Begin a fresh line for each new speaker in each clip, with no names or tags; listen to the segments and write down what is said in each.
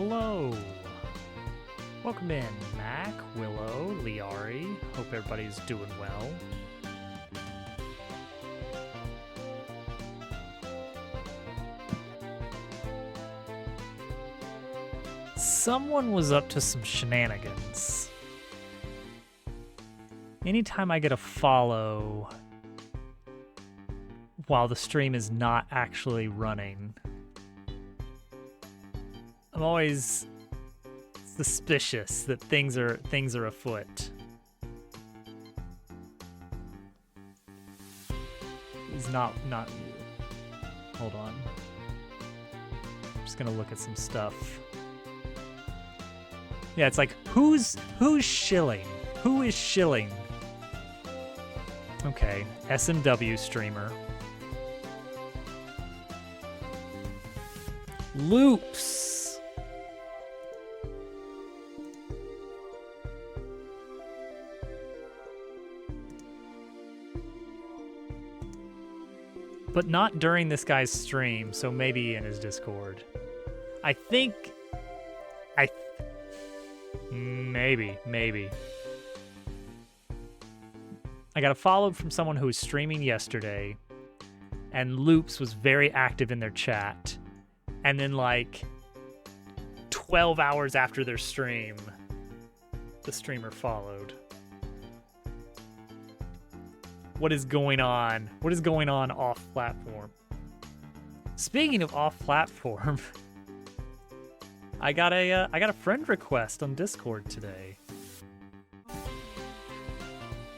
hello. Welcome in, Mac, Willow, Liari. Hope everybody's doing well. Someone was up to some shenanigans. Anytime I get a follow while the stream is not actually running, I'm always suspicious that things are afoot. It's not you. Hold on. I'm just gonna look at some stuff. Yeah, it's like who's shilling? Who is shilling? Okay, SMW streamer. Loops. But not during this guy's stream, so maybe in his Discord. I think... Maybe. I got a follow from someone who was streaming yesterday, and Loops was very active in their chat. And then, like, 12 hours after their stream, the streamer followed. What is going on? What is going on off-platform? Speaking of off-platform, I got a friend request on Discord today. I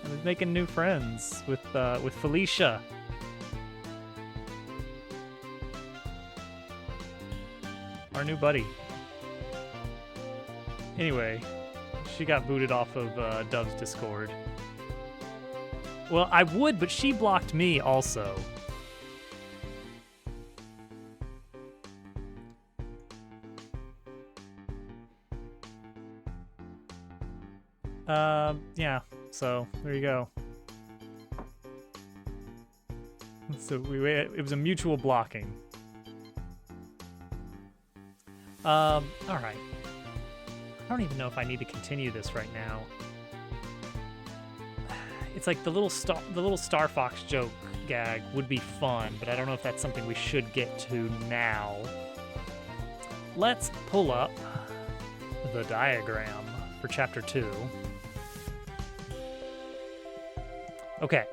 was making new friends with Felicia. Our new buddy. Anyway, she got booted off of Dove's Discord. Well, I would, but she blocked me also. Yeah, so there you go. So it was a mutual blocking. All right. I don't even know if I need to continue this right now. It's like the little Star Fox joke gag would be fun, but I don't know if that's something we should get to now. Let's pull up the diagram for Chapter 2. Okay.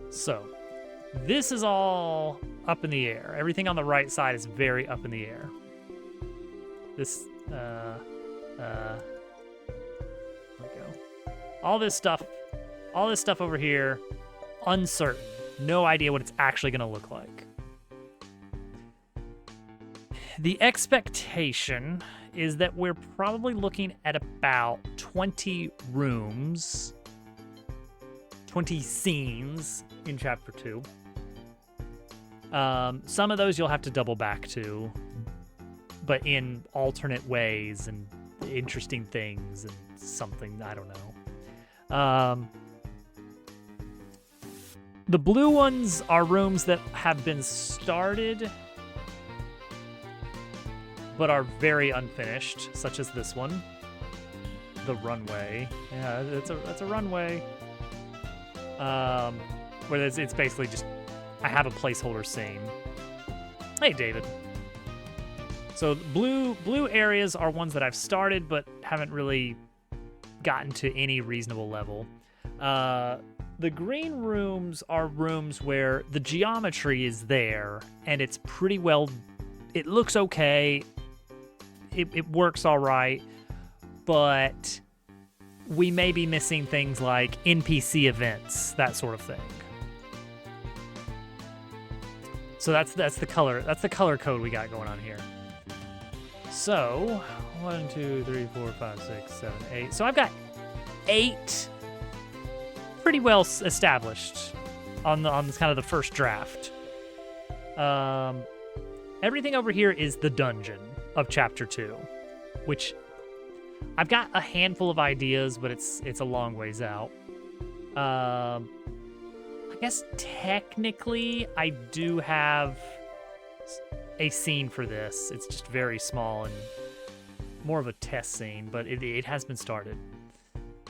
So, this is all up in the air. Everything on the right side is very up in the air. This, there we go. All this stuff over here, uncertain. No idea what it's actually gonna look like. The expectation is that we're probably looking at about 20 rooms, 20 scenes in Chapter 2. Some of those you'll have to double back to, but in alternate ways and interesting things and something, I don't know. The blue ones are rooms that have been started but are very unfinished, such as this one. The runway. Yeah, it's a runway. Where it's basically just, I have a placeholder scene. Hey, David. So blue areas are ones that I've started but haven't really gotten to any reasonable level. The green rooms are rooms where the geometry is there and it's pretty well, it looks okay. It works all right, but we may be missing things like NPC events, that sort of thing. So that's the color code we got going on here. So 1, 2, 3, 4, 5, 6, 7, 8. So I've got 8 pretty well established on kind of the first draft. Everything over here is the dungeon of Chapter 2, which I've got a handful of ideas, but it's a long ways out. I guess technically I do have a scene for this. It's just very small and more of a test scene, but it has been started.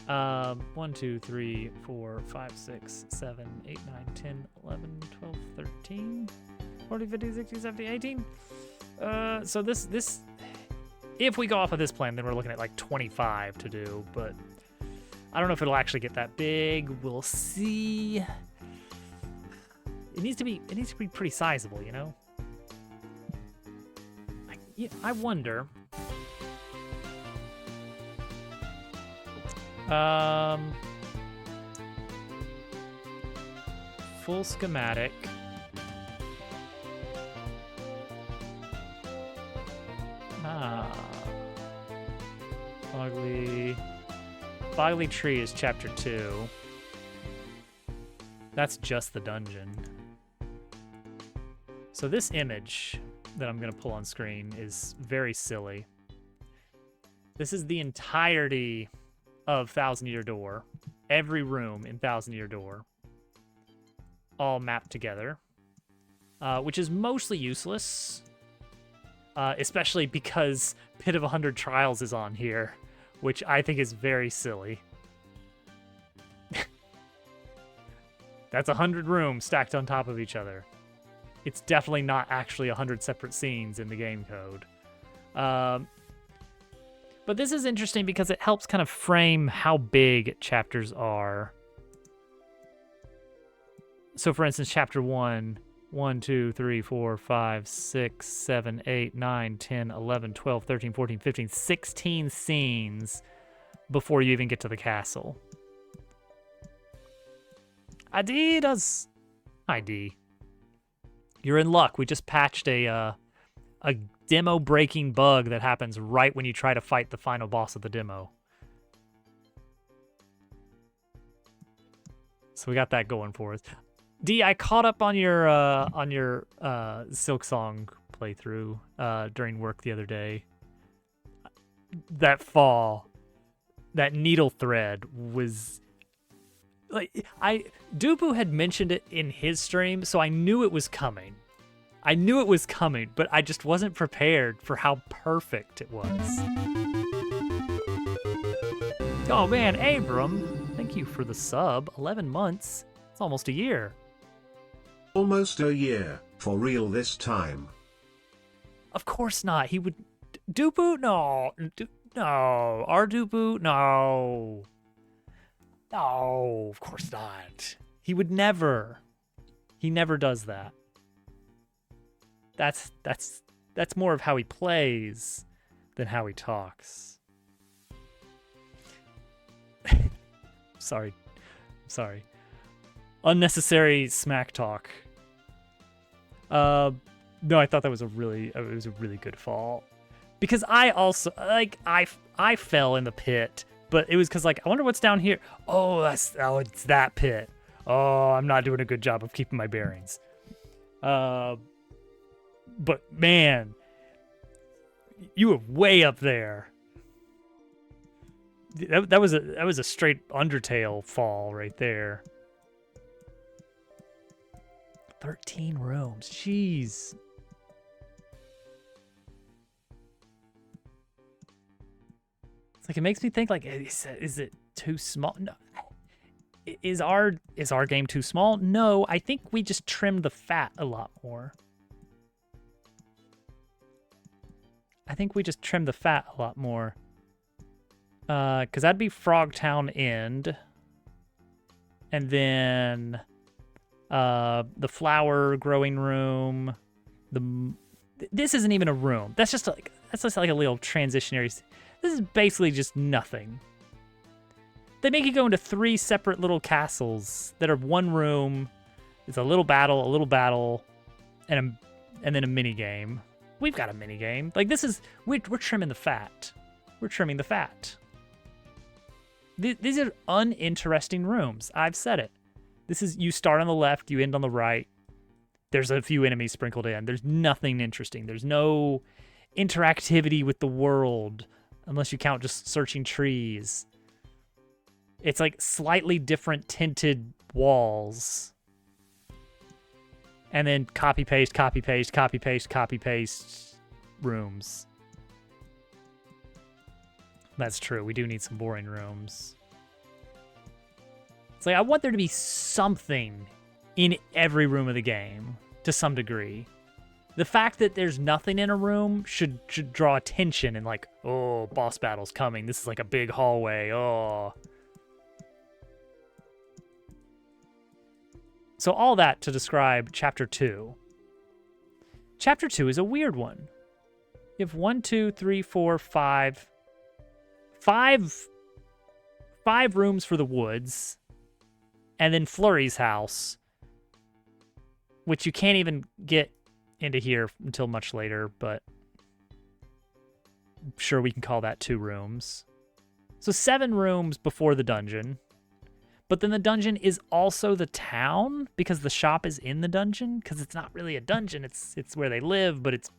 1, 2, 3, 4, 5, 6, 7, 8, 9, 10, 11, 12, 13, 14, 15, 16, 17, 18. So this, if we go off of this plan, then we're looking at like 25 to do, but I don't know if it'll actually get that big. We'll see. It needs to be pretty sizable, you know? I wonder. Full schematic. Fogly Tree is chapter 2. That's just the dungeon. So this image that I'm gonna pull on screen is very silly. This is the entirety of Thousand Year Door. Every room in Thousand Year Door. All mapped together. Which is mostly useless. Especially because Pit of 100 Trials is on here, which I think is very silly. That's 100 rooms stacked on top of each other. It's definitely not actually 100 separate scenes in the game code. But this is interesting because it helps kind of frame how big chapters are. So for instance, chapter 1, 1, 2, 3, 4, 5, 6, 7, 8, 9, 10, 11, 12, 13, 14, 15, 16 scenes before you even get to the castle. Adidas! ID. You're in luck. We just patched a demo-breaking bug that happens right when you try to fight the final boss of the demo. So we got that going for us. D, I caught up on your Silksong playthrough during work the other day. That fall, that needle thread was like Dupu had mentioned it in his stream, so I knew it was coming. But I just wasn't prepared for how perfect it was. Oh man, Abram, thank you for the sub. 11 months. It's almost a year.
Almost a year, for real this time.
Of course not. He would... Dupu? No. No. Our Dupu? No. No, of course not. He would never. He never does that. That's more of how he plays than how he talks. Sorry. Unnecessary smack talk. No, I thought that was a really good fall. Because I also I fell in the pit, but it was because like I wonder what's down here. It's that pit. Oh, I'm not doing a good job of keeping my bearings. But man, you were way up there. That was a straight Undertale fall right there. 13 rooms. Jeez. It's like it makes me think like is it too small? No. Is our game too small? No, I think we just trimmed the fat a lot more. Cause that'd be Frogtown End. And then the flower growing room. This isn't even a room. That's just like a little transitionary. This is basically just nothing. They make you go into 3 separate little castles that are one room. It's a little battle, and then a mini game. We've got a mini game. Like this is we're trimming the fat. We're trimming the fat. These are uninteresting rooms. I've said it. This is you start on the left, you end on the right. There's a few enemies sprinkled in. There's nothing interesting. There's no interactivity with the world unless you count just searching trees. It's like slightly different tinted walls. And then copy paste, copy paste, copy paste, copy paste rooms. That's true. We do need some boring rooms. It's like I want there to be something in every room of the game to some degree. The fact that there's nothing in a room should draw attention and like, oh, boss battle's coming. This is like a big hallway. Oh. So all that to describe Chapter 2. Chapter 2 is a weird one. You have 1, 2, 3, 4, 5 rooms for the woods, and then Flurry's house, which you can't even get into here until much later, but I'm sure we can call that 2 rooms. So 7 rooms before the dungeon, but then the dungeon is also the town because the shop is in the dungeon, because it's not really a dungeon, it's where they live, but it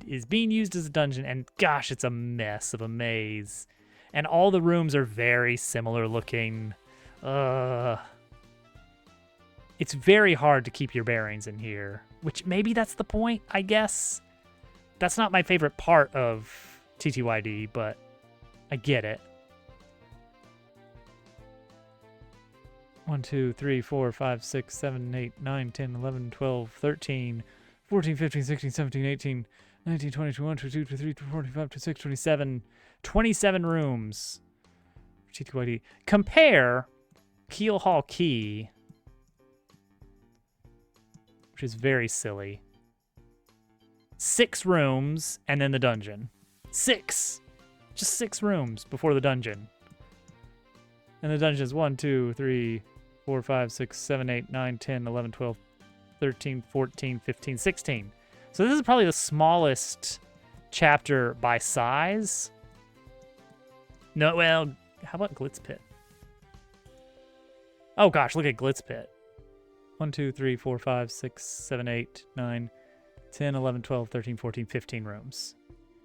is being used as a dungeon, and gosh, it's a mess of a maze. And all the rooms are very similar looking. It's very hard to keep your bearings in here, which maybe that's the point, I guess. That's not my favorite part of TTYD, but I get it. 1, 2, 3, 4, 5, 6, 7, 8, 9, 10, 11, 12, 13, 14, 15, 16, 17, 18, 19, 20, 21, 22, 23, 24, 25, 26, 27. 27 rooms for TTYD. Compare Keel Hall Key, which is very silly. 6 rooms and then the dungeon. 6! Just 6 rooms before the dungeon. And the dungeon is 1, 2, 3, 4, 5, 6, 7, 8, 9, 10, 11, 12, 13, 14, 15, 16. So this is probably the smallest chapter by size. No, well, how about Glitz Pit? Oh gosh, look at Glitz Pit. 1, 2, 3, 4, 5, 6, 7, 8, 9, 10, 11, 12, 13, 14, 15 rooms.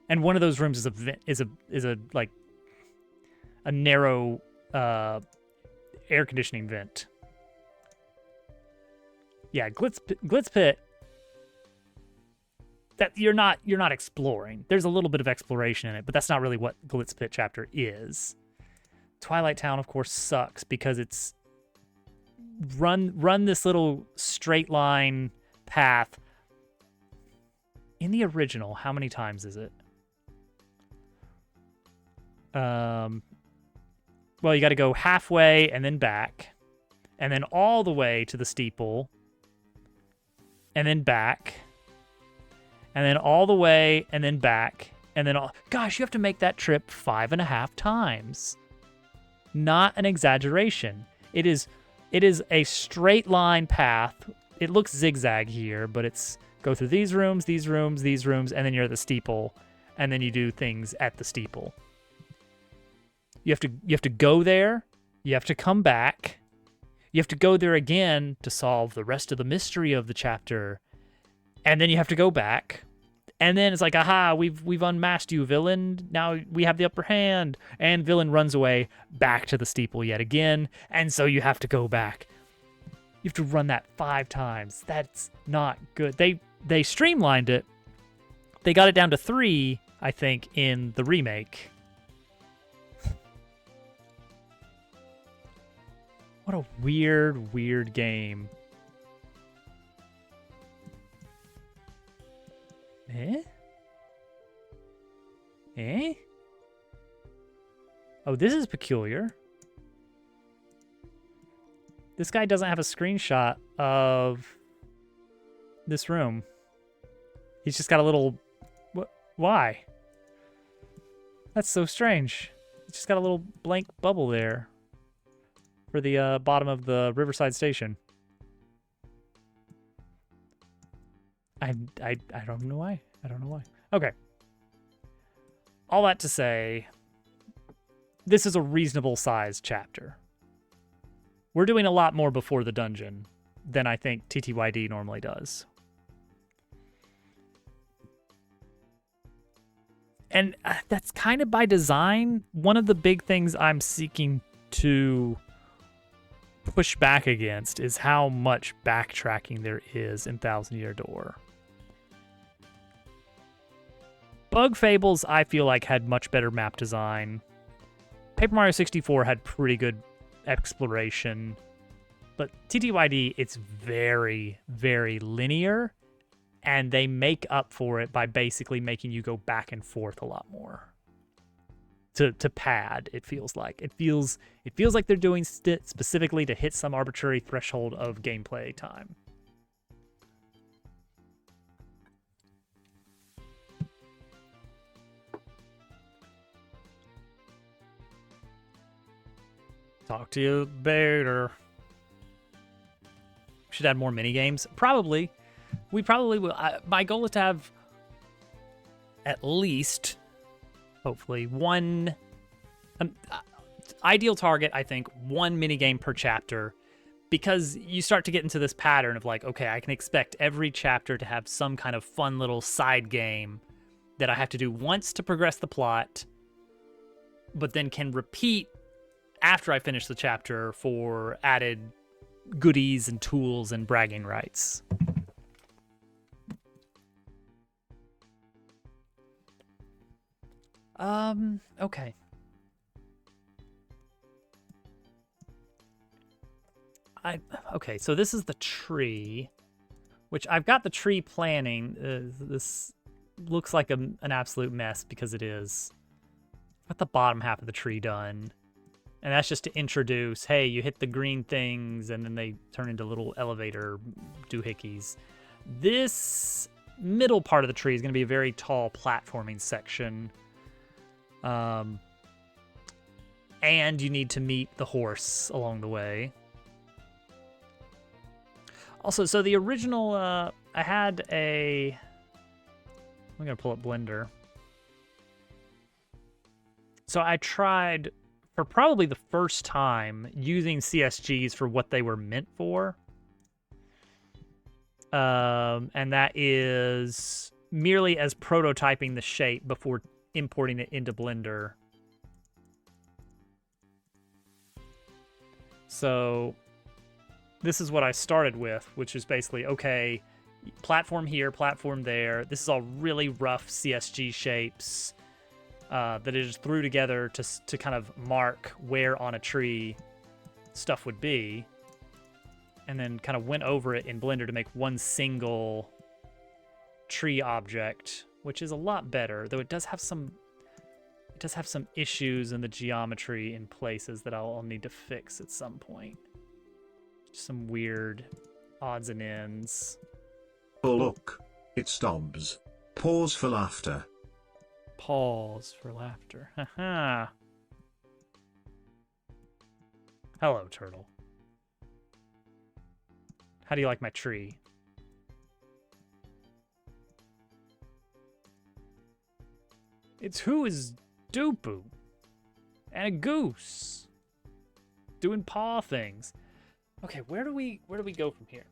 And one of those rooms is a like a narrow air conditioning vent. Yeah, Glitz Pit, that you're not exploring. There's a little bit of exploration in it, but that's not really what Glitz Pit chapter is. Twilight Town, of course, sucks because it's run this little straight line path. In the original, how many times is it? Well, you got to go halfway and then back, and then all the way to the steeple, and then back, and then all the way and then back, and then gosh, you have to make that trip 5.5 times. Not an exaggeration. It is a straight line path. It looks zigzag here, but it's go through these rooms, these rooms, these rooms, and then you're at the steeple, and then you do things at the steeple. You have to go there, you have to come back, you have to go there again to solve the rest of the mystery of the chapter, and then you have to go back, and then it's like, aha, we've unmasked you, villain. Now we have the upper hand, and villain runs away back to the steeple yet again, and so you have to go back. You have to run that 5 times. That's not good. They streamlined it. They got it down to 3, I think, in the remake. What a weird game. Eh? Oh, this is peculiar. This guy doesn't have a screenshot of this room. He's just got a little... Why? That's so strange. He's just got a little blank bubble there for the bottom of the Riverside Station. I don't know why. I don't know why. Okay. All that to say, this is a reasonable sized chapter. We're doing a lot more before the dungeon than I think TTYD normally does. And that's kind of by design. One of the big things I'm seeking to push back against is how much backtracking there is in Thousand Year Door. Bug Fables, I feel like, had much better map design. Paper Mario 64 had pretty good exploration. But TTYD, it's very, very linear, and they make up for it by basically making you go back and forth a lot more. To pad, it feels like. It feels like they're doing specifically to hit some arbitrary threshold of gameplay time. Talk to you later. Should add more mini games. Probably. We probably will. My goal is to have at least, hopefully, one ideal target. I think one mini game per chapter, because you start to get into this pattern of like, okay, I can expect every chapter to have some kind of fun little side game that I have to do once to progress the plot, but then can repeat after I finish the chapter for added goodies and tools and bragging rights. Okay. Okay, so this is the tree, which I've got the tree planning. This looks like an absolute mess because it is. I've got the bottom half of the tree done. And that's just to introduce, hey, you hit the green things, and then they turn into little elevator doohickeys. This middle part of the tree is going to be a very tall platforming section. And you need to meet the horse along the way. Also, so the original, I had a... I'm going to pull up Blender. So I tried, for probably the first time, using CSGs for what they were meant for. And that is merely as prototyping the shape before importing it into Blender. So this is what I started with, which is basically, okay, platform here, platform there. This is all really rough CSG shapes that I just threw together to kind of mark where on a tree stuff would be. And then kind of went over it in Blender to make one single tree object, which is a lot better, though it does have some issues in the geometry in places that I'll need to fix at some point. Some weird odds and ends.
Oh look, it's Dobbs. Pause for laughter.
Pause for laughter. Haha. Hello, turtle. How do you like my tree? It's who is Dupu and a goose doing paw things. Okay, where do we go from here?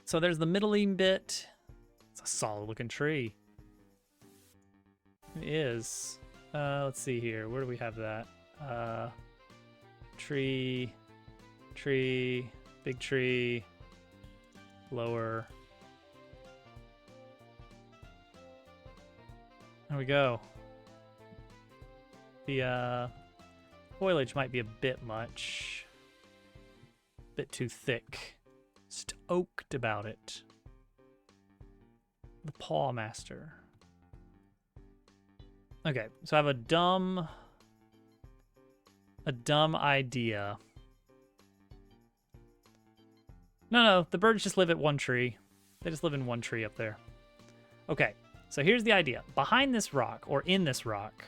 So there's the middling bit. It's a solid looking tree. It is. Let's see here. Where do we have that? Tree, big tree, lower. There we go. The foliage might be a bit much. Bit too thick. Stoked about it. The Paw Master. Okay, so I have a dumb idea. No, the birds just live at one tree. They just live in one tree up there. Okay, so here's the idea. Behind this rock, or in this rock,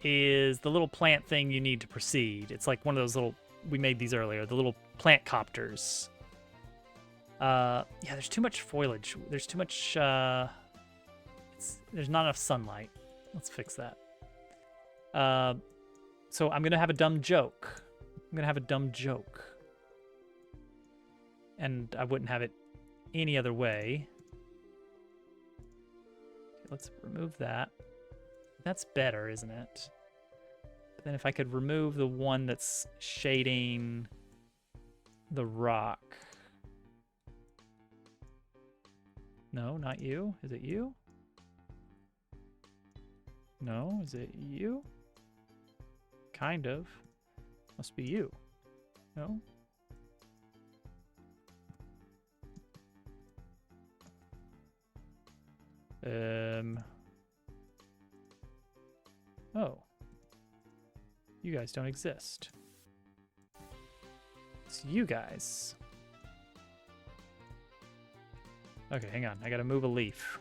is the little plant thing you need to proceed. It's like one of those little, we made these earlier, the little plant copters. Yeah, there's too much foliage. There's too much, there's not enough sunlight. Let's fix that. So I'm gonna have a dumb joke. And I wouldn't have it any other way. Okay, let's remove that. That's better, isn't it? But then if I could remove the one that's shading the rock. No, not you. Is it you? No, is it you? Kind of. Must be you. No? Oh. You guys don't exist. It's you guys. Okay, hang on. I gotta move a leaf.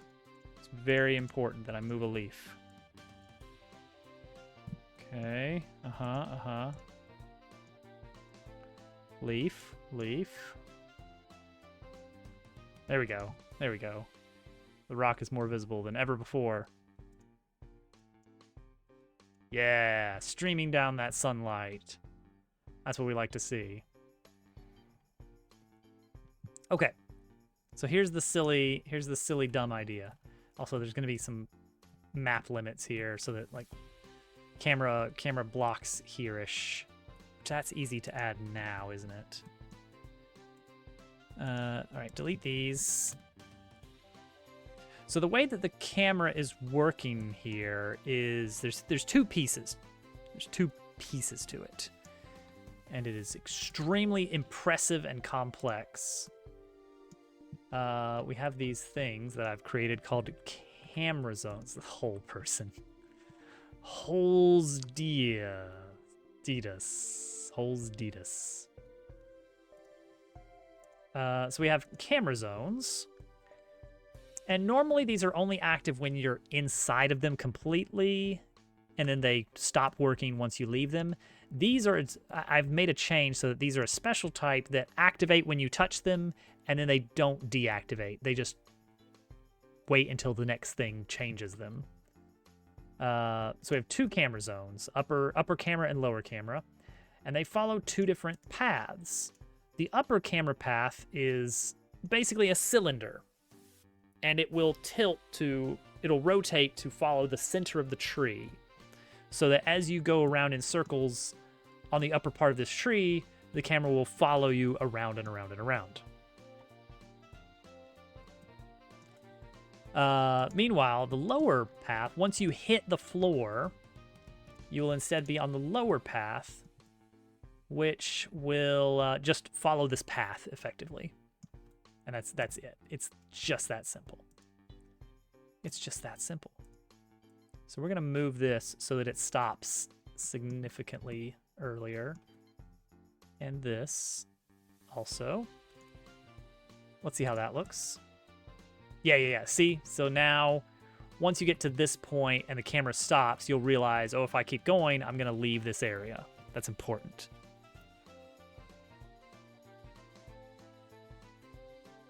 It's very important that I move a leaf. Okay. Leaf. There we go. There we go. The rock is more visible than ever before. Yeah, streaming down that sunlight. That's what we like to see. Okay. So here's the silly dumb idea. Also, there's going to be some map limits here so that like camera blocks here-ish. That's easy to add now, isn't it? All right, delete these. So the way that the camera is working here is there's two pieces. There's two pieces to it. And it is extremely impressive and complex. We have these things that I've created called camera zones. The whole person. Holes Ditas. Holes Ditas. So we have camera zones. And normally these are only active when you're inside of them completely, and then they stop working once you leave them. These are, I've made a change so that these are a special type that activate when you touch them, and then they don't deactivate. They just wait until the next thing changes them. So we have two camera zones, upper camera and lower camera, and they follow two different paths. The upper camera path is basically a cylinder, and it will it'll rotate to follow the center of the tree, so that as you go around in circles on the upper part of this tree, the camera will follow you around and around and around. Meanwhile, the lower path, once you hit the floor, you will instead be on the lower path, which will just follow this path effectively. And that's it. It's just that simple. It's just that simple. So we're going to move this so that it stops significantly earlier. And this also. Let's see how that looks. Yeah. See? So now, once you get to this point and the camera stops, you'll realize, oh, if I keep going, I'm going to leave this area. That's important.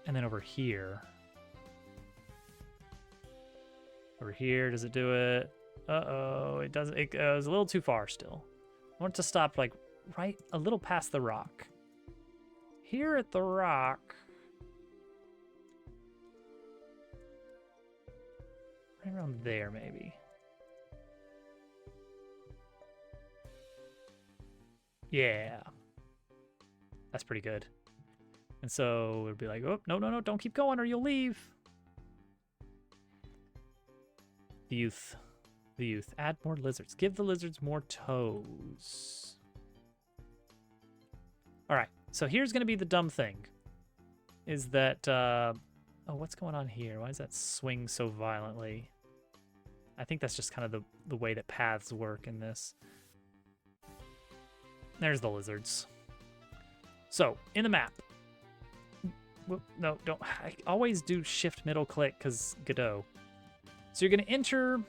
And then over here. Over here, does it do it? Uh-oh, it doesn't. It goes a little too far still. I want it to stop, like, right a little past the rock. Here at the rock. Right around there, maybe. Yeah. That's pretty good. And so it'd be like, oh, no, don't keep going or you'll leave. The youth. Add more lizards. Give the lizards more toes. All right, so here's going to be the dumb thing. Is that, oh, what's going on here? Why does that swing so violently? I think that's just kind of the way that paths work in this. There's the lizards. So, in the map. No, don't. I always do shift middle click because Godot. So you're gonna enter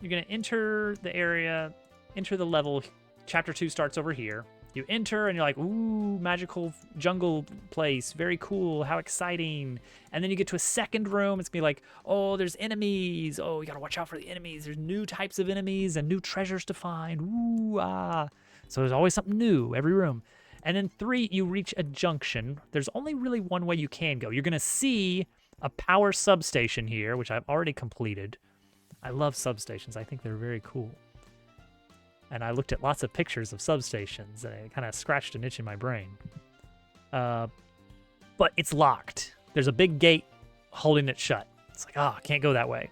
the area, enter the level. Chapter 2 starts over here. You enter and you're like, ooh, magical jungle place, very cool, how exciting. And then you get to a second room, it's gonna be like, oh, there's enemies. Oh, you gotta watch out for the enemies. There's new types of enemies and new treasures to find. Ooh, ah. So there's always something new every room. And then 3, you reach a junction. There's only really one way you can go. You're gonna see a power substation here, which I've already completed. I love substations. I think they're very cool. And I looked at lots of pictures of substations, and it kind of scratched an itch in my brain. But it's locked. There's a big gate holding it shut. It's like, I can't go that way.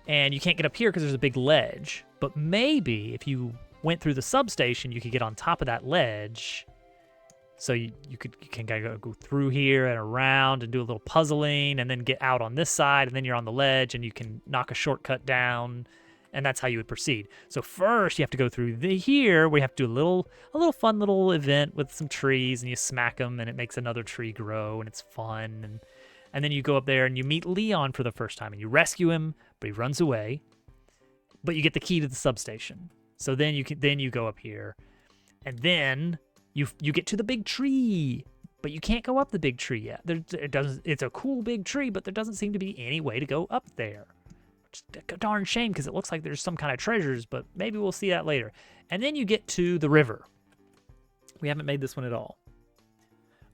And you can't get up here because there's a big ledge. But maybe if you went through the substation, you could get on top of that ledge. So you can go through here and around and do a little puzzling and then get out on this side, and then you're on the ledge and you can knock a shortcut down, and that's how you would proceed. So first you have to go through here where you have to do a little fun little event with some trees, and you smack them and it makes another tree grow, and it's fun. And then you go up there and you meet Leon for the first time and you rescue him, but he runs away. But you get the key to the substation. So then you go up here, and then you get to the big tree, but you can't go up the big tree yet. It's a cool big tree, but there doesn't seem to be any way to go up there. Which is a darn shame because it looks like there's some kind of treasures, but maybe we'll see that later. And then you get to the river. We haven't made this one at all.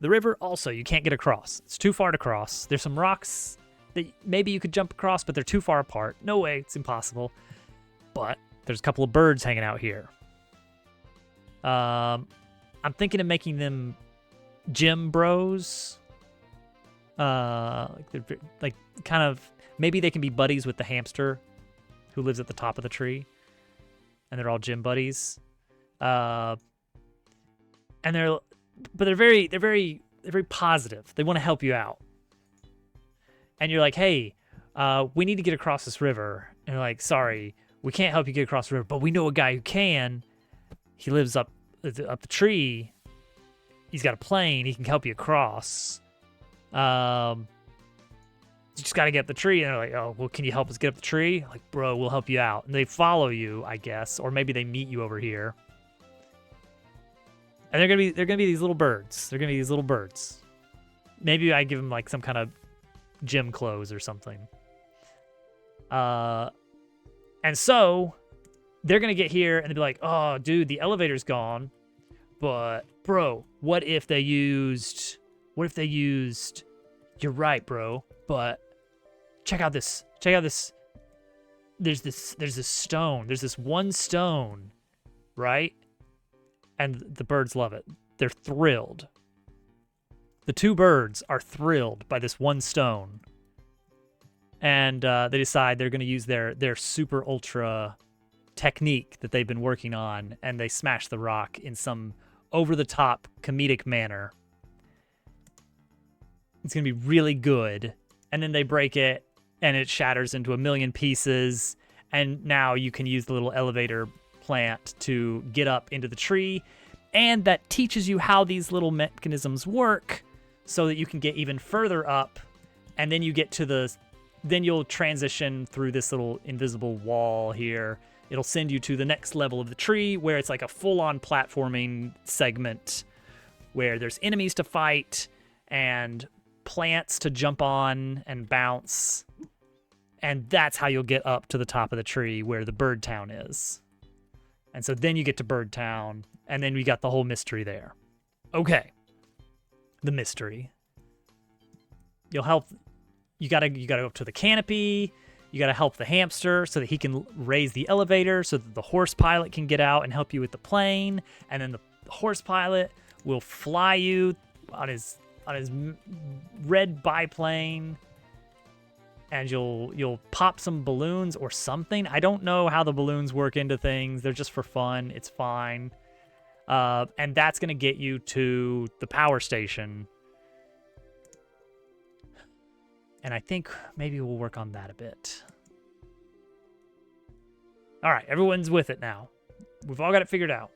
The river also, you can't get across. It's too far to cross. There's some rocks that maybe you could jump across, but they're too far apart. No way, it's impossible. But there's a couple of birds hanging out here. I'm thinking of making them gym bros. Like kind of, maybe they can be buddies with the hamster who lives at the top of the tree, and they're all gym buddies. And they're very positive. They want to help you out. And you're like, hey, we need to get across this river. And they're like, sorry, we can't help you get across the river, but we know a guy who can. He lives up the tree. He's got a plane. He can help you across. You just got to get up the tree. And they're like, oh, well, can you help us get up the tree? Like, bro, we'll help you out. And they follow you, I guess, or maybe they meet you over here. And they're gonna be these little birds. They're gonna be these little birds. Maybe I give them like some kind of gym clothes or something. And so they're gonna get here and they'll be like, oh, dude, the elevator's gone. But bro, what if they used? You're right, bro. But check out this. There's this stone. There's this one stone, right? And the birds love it. They're thrilled. The two birds are thrilled by this one stone. And they decide they're going to use their super ultra technique that they've been working on, and they smash the rock in some over-the-top comedic manner. It's going to be really good. And then they break it, and it shatters into a million pieces. And now you can use the little elevator plant to get up into the tree, and that teaches you how these little mechanisms work so that you can get even further up, and then you get to then you'll transition through this little invisible wall here. It'll send you to the next level of the tree where it's like a full-on platforming segment where there's enemies to fight and plants to jump on and bounce, and that's how you'll get up to the top of the tree where the bird town is. And so then you get to Bird Town, and then we got the whole mystery there. Okay. The mystery. You gotta go up to the canopy. You gotta help the hamster so that he can raise the elevator so that the horse pilot can get out and help you with the plane. And then the horse pilot will fly you on his red biplane. And you'll pop some balloons or something. I don't know how the balloons work into things. They're just for fun. It's fine. And that's going to get you to the power station. And I think maybe we'll work on that a bit. All right, everyone's with it now. We've all got it figured out.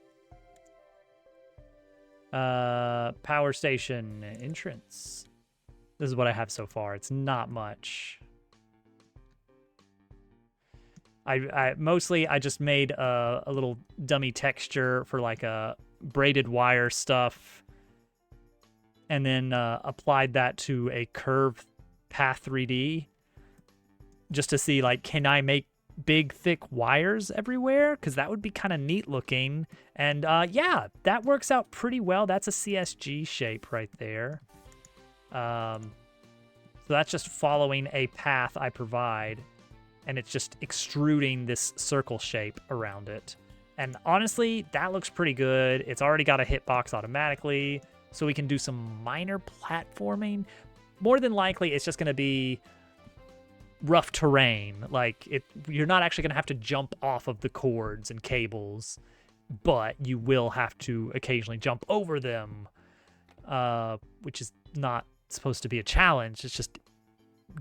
Power station entrance. This is what I have so far. It's not much. I mostly just made a little dummy texture for like a braided wire stuff, and then applied that to a curved path 3D just to see like, can I make big thick wires everywhere? Because that would be kind of neat looking. And yeah, that works out pretty well. That's a CSG shape right there. So that's just following a path I provide, and it's just extruding this circle shape around it. And honestly, that looks pretty good. It's already got a hitbox automatically, so we can do some minor platforming. More than likely, it's just going to be rough terrain. Like, you're not actually going to have to jump off of the cords and cables, but you will have to occasionally jump over them, which is not supposed to be a challenge. It's just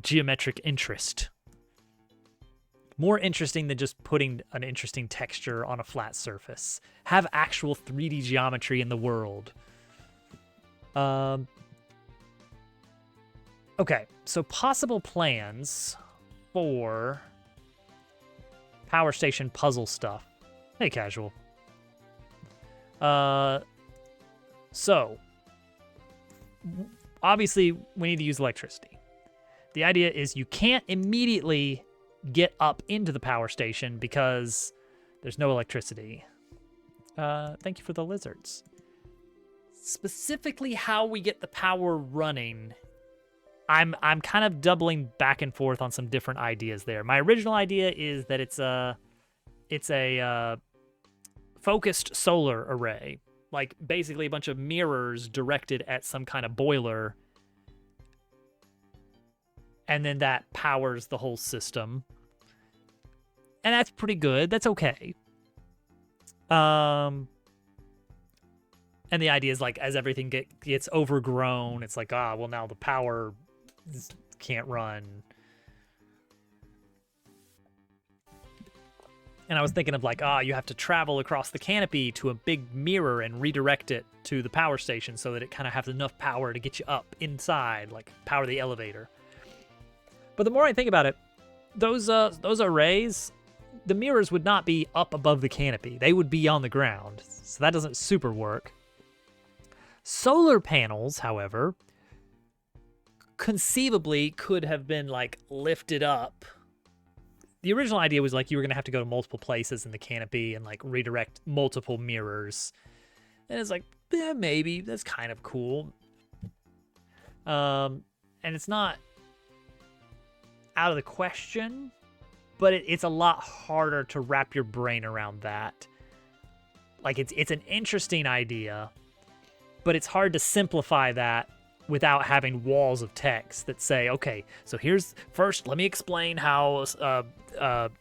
geometric interest. More interesting than just putting an interesting texture on a flat surface. Have actual 3D geometry in the world. Okay, so possible plans for power station puzzle stuff. Hey, Casual. So, obviously, we need to use electricity. The idea is you can't immediately get up into the power station because there's no electricity. Thank you for the lizards. Specifically how we get the power running, I'm kind of doubling back and forth on some different ideas there. My original idea is that it's a focused solar array, like basically a bunch of mirrors directed at some kind of boiler, and then that powers the whole system. And that's pretty good. That's okay. And the idea is, like, as everything gets overgrown, it's like, well, now the power can't run. And I was thinking of, like, you have to travel across the canopy to a big mirror and redirect it to the power station so that it kind of has enough power to get you up inside, like power the elevator. But the more I think about it, those arrays, the mirrors would not be up above the canopy. They would be on the ground. So that doesn't super work. Solar panels, however, conceivably could have been, like, lifted up. The original idea was, like, you were going to have to go to multiple places in the canopy and, like, redirect multiple mirrors. And it's like, maybe. That's kind of cool. And it's not out of the question, but it's a lot harder to wrap your brain around that. Like, it's an interesting idea, but it's hard to simplify that without having walls of text that say, okay, so first, let me explain how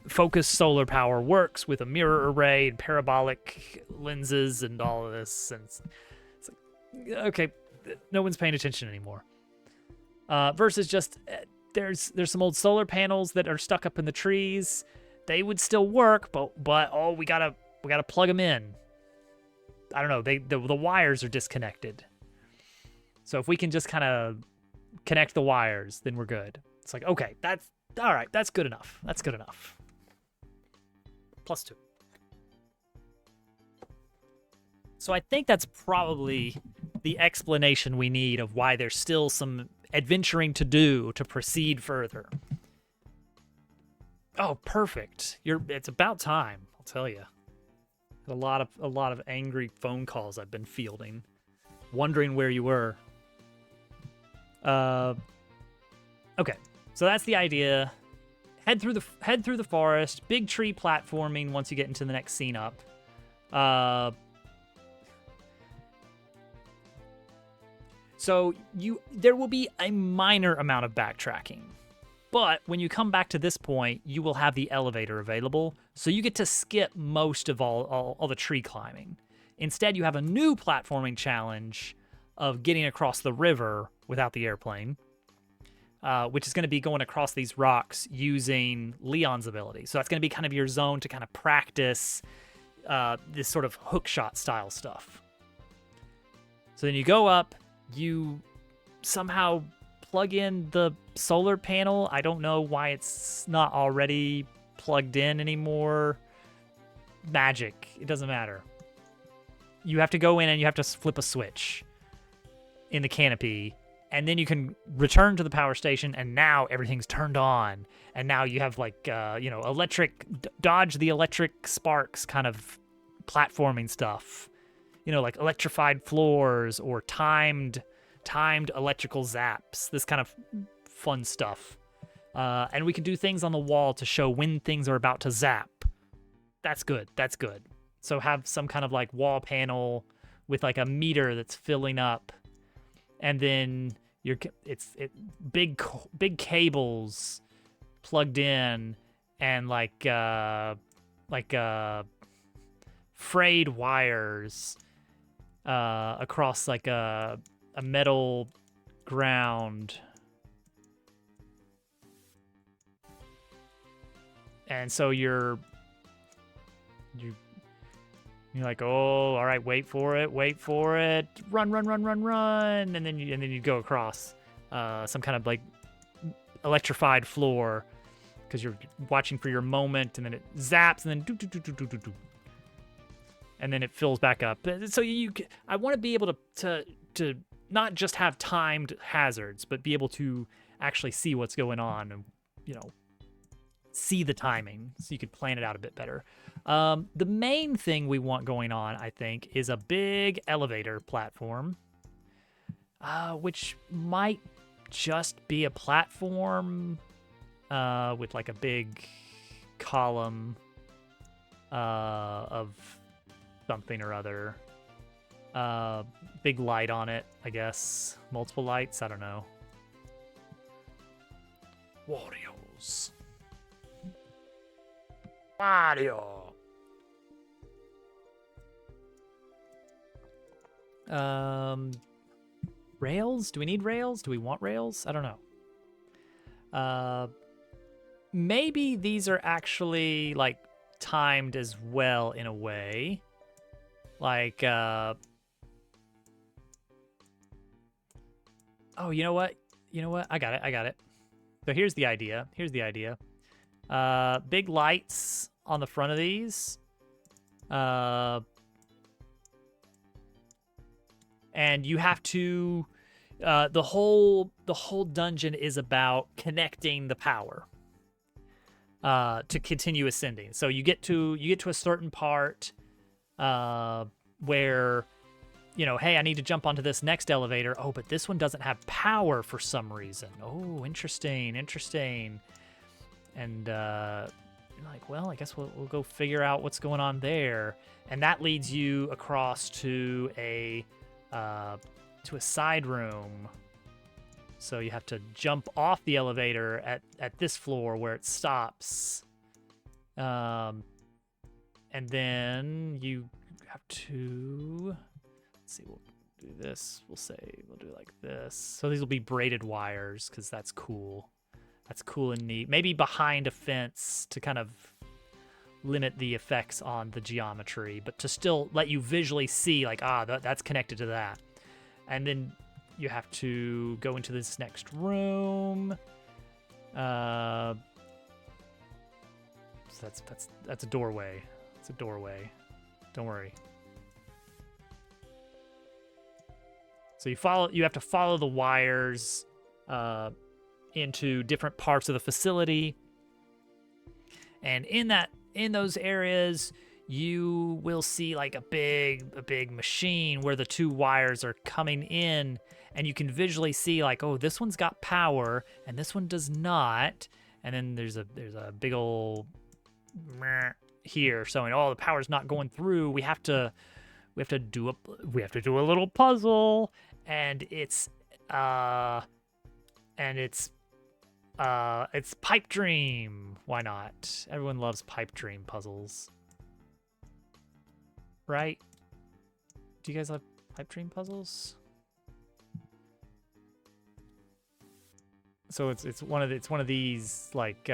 focused solar power works with a mirror array and parabolic lenses and all of this. And it's like, okay, no one's paying attention anymore. Versus just, there's some old solar panels that are stuck up in the trees. They would still work, but we gotta plug them in. I don't know, the wires are disconnected. So if we can just kind of connect the wires, then we're good. It's like, okay, that's all right. That's good enough. That's good enough. +2. So I think that's probably the explanation we need of why there's still some adventuring to do to proceed further. Oh, perfect. It's about time, I'll tell you. A lot of angry phone calls I've been fielding, wondering where you were. Okay, so that's the idea. Head through the forest. Big tree platforming once you get into the next scene up. So there will be a minor amount of backtracking. But when you come back to this point, you will have the elevator available, so you get to skip most of all the tree climbing. Instead, you have a new platforming challenge of getting across the river without the airplane, which is going to be going across these rocks using Leon's ability. So that's going to be kind of your zone to kind of practice this sort of hookshot style stuff. So then you go up, you somehow plug in the solar panel. I don't know why it's not already plugged in anymore. Magic. It doesn't matter. You have to go in and you have to flip a switch in the canopy, and then you can return to the power station, and now everything's turned on. And now you have, like, electric, dodge the electric sparks kind of platforming stuff. Like electrified floors or timed electrical zaps, this kind of fun stuff. And we can do things on the wall to show when things are about to zap. That's good. So have some kind of like wall panel with like a meter that's filling up, and then big cables plugged in, and like frayed wires across like a metal ground. And so you're like, oh, all right, wait for it, run, and then you go across some kind of like electrified floor because you're watching for your moment, and then it zaps, and then do, and then it fills back up. So I want to be able to not just have timed hazards, but be able to actually see what's going on and see the timing, so you could plan it out a bit better. The main thing we want going on, I think, is a big elevator platform, which might just be a platform with like a big column of something or other. Big light on it, I guess. Multiple lights, I don't know. Warriors. Mario. Rails? Do we need rails? Do we want rails? I don't know. Maybe these are actually like timed as well in a way. Like, oh, you know what? I got it. So here's the idea. Big lights on the front of these. And you have to, the whole dungeon is about connecting the power to continue ascending. So you get to a certain part where, hey, I need to jump onto this next elevator. Oh, but this one doesn't have power for some reason. Oh, interesting. And you're like, well, I guess we'll go figure out what's going on there. And that leads you across to a side room. So you have to jump off the elevator at this floor where it stops. And then you have to, let's see, we'll do this. We'll do it like this. So these will be braided wires because that's cool. That's cool and neat. Maybe behind a fence to kind of limit the effects on the geometry, but to still let you visually see, like, that's connected to that. And then you have to go into this next room. So that's a doorway. It's a doorway. Don't worry. So you have to follow the wires into different parts of the facility. And in those areas, you will see like a big machine where the two wires are coming in, and you can visually see like, oh, this one's got power and this one does not. And then there's a big old here showing, oh, the power's not going through. We have to do a little puzzle, and it's Pipe Dream. Why not? Everyone loves Pipe Dream puzzles. Right? Do you guys love Pipe Dream puzzles? So it's one of these like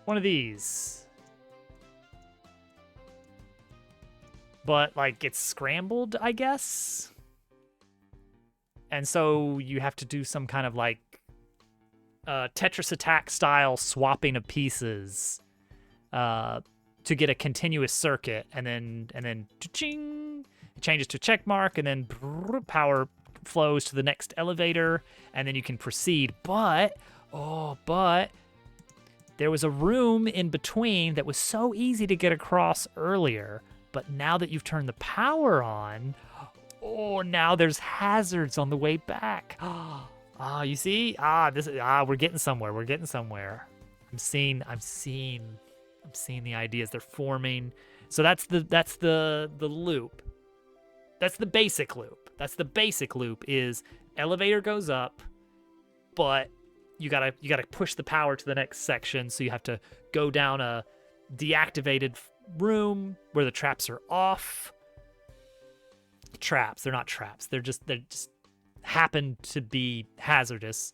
one of these. But like it's scrambled, I guess. And so you have to do some kind of like Tetris Attack style swapping of pieces to get a continuous circuit, and then ching, it changes to check mark, and then power flows to the next elevator, and then you can proceed. But there was a room in between that was so easy to get across earlier, but now that you've turned the power on, Oh, now there's hazards on the way back. Ah, you see? We're getting somewhere. We're getting somewhere. I'm seeing the ideas. They're forming. So that's the loop. That's the basic loop. The basic loop is elevator goes up, but you gotta push the power to the next section. So you have to go down a deactivated room where the traps are off. Traps. They're not traps. They're just happen to be hazardous.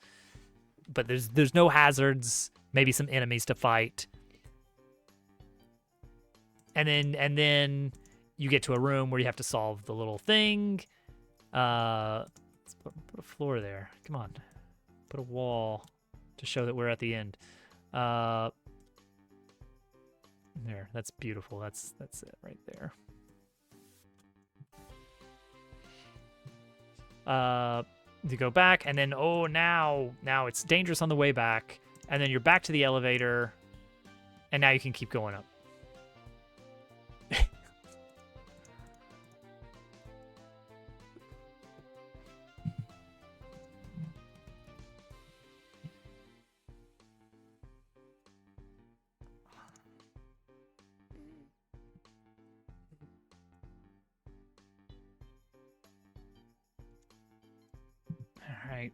But there's no hazards. Maybe some enemies to fight. And then you get to a room where you have to solve the little thing. Let's put a floor there. Come on. Put a wall to show that we're at the end. There. That's beautiful. That's it right there. You go back, and then now it's dangerous on the way back, and then you're back to the elevator, and now you can keep going up. All right.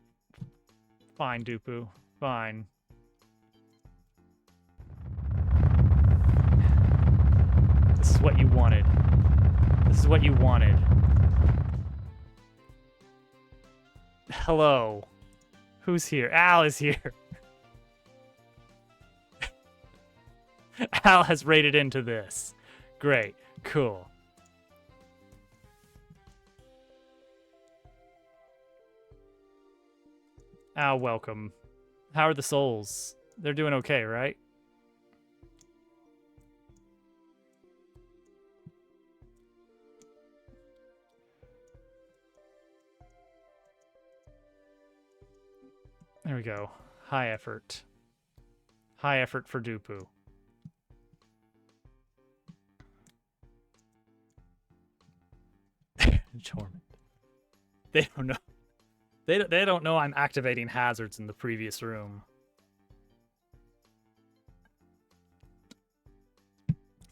Fine, Dupu. Fine. This is what you wanted. This is what you wanted. Hello. Who's here? Al is here. Al has raided into this. Great. Cool. Al, welcome. How are the souls? They're doing okay, right? There we go. High effort. High effort for Dupu. Torment. They don't know. They don't know I'm activating hazards in the previous room.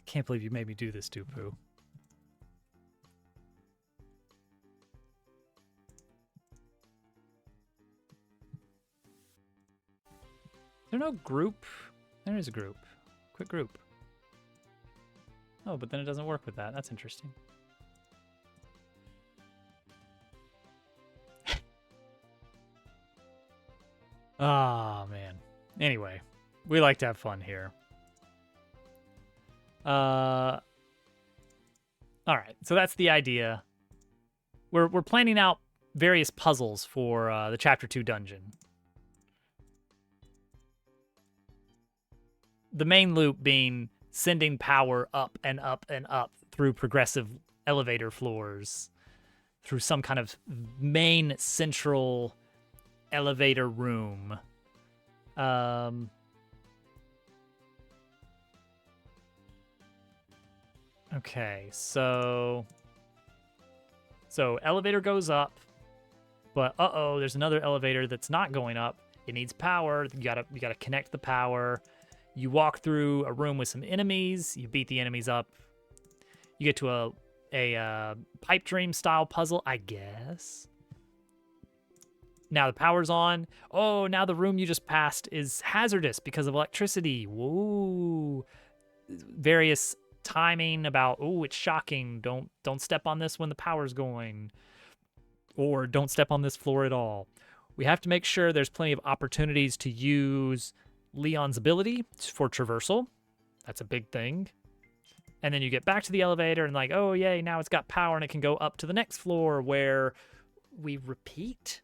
Can't believe you made me do this, Dupu. Is there no group? There is a group. Quick group. Oh, but then it doesn't work with that. That's interesting. Oh, man. Anyway, we like to have fun here. All right, so that's the idea. We're planning out various puzzles for the Chapter 2 dungeon. The main loop being sending power up and up and up through progressive elevator floors, through some kind of main central elevator room. Okay, so elevator goes up, but there's another elevator that's not going up. It needs power. You gotta connect the power. You walk through a room with some enemies. You beat the enemies up. You get to a pipe dream style puzzle, I guess. Now the power's on. Oh, now the room you just passed is hazardous because of electricity. Whoa. Various timing about, oh, it's shocking. Don't step on this when the power's going. Or don't step on this floor at all. We have to make sure there's plenty of opportunities to use Leon's ability for traversal. That's a big thing. And then you get back to the elevator and like, oh, yay, now it's got power and it can go up to the next floor where we repeat.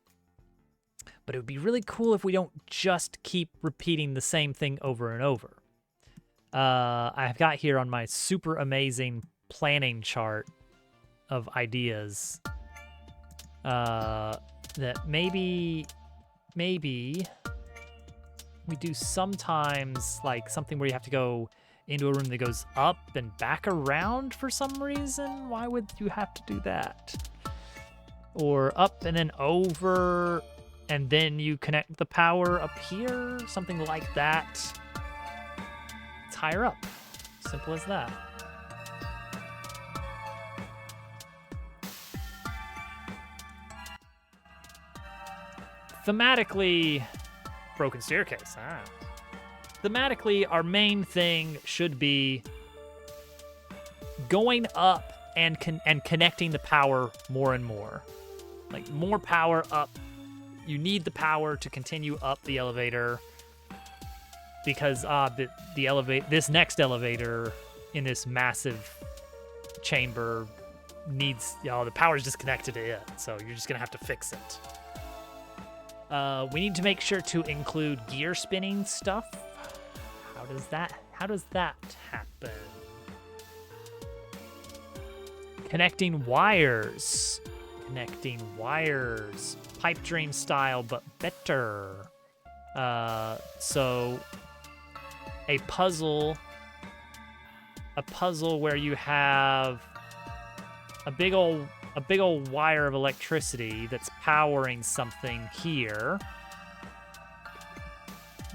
But it would be really cool if we don't just keep repeating the same thing over and over. I've got here on my super amazing planning chart of ideas that maybe we do sometimes like something where you have to go into a room that goes up and back around for some reason. Why would you have to do that? Or up and then over, and then you connect the power up here, something like that. It's higher up. Simple as that. Thematically, broken staircase. Thematically, our main thing should be going up and connecting the power more and more. Like, more power up. You need the power to continue up the elevator because this next elevator in this massive chamber needs, the power's disconnected to it, so you're just gonna have to fix it. We need to make sure to include gear spinning stuff. How does that happen? Connecting wires. Pipe dream style, but better. So a puzzle where you have a big old wire of electricity that's powering something here.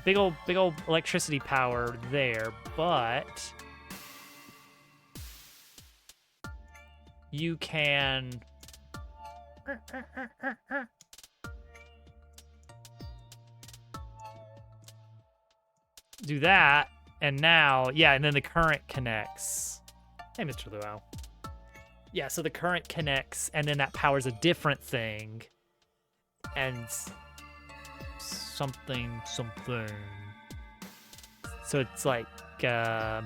Big old electricity power there, but you can do that, and now, and then the current connects. Hey, Mr. Luau. Yeah, so the current connects, and then that powers a different thing, and something. So it's like, I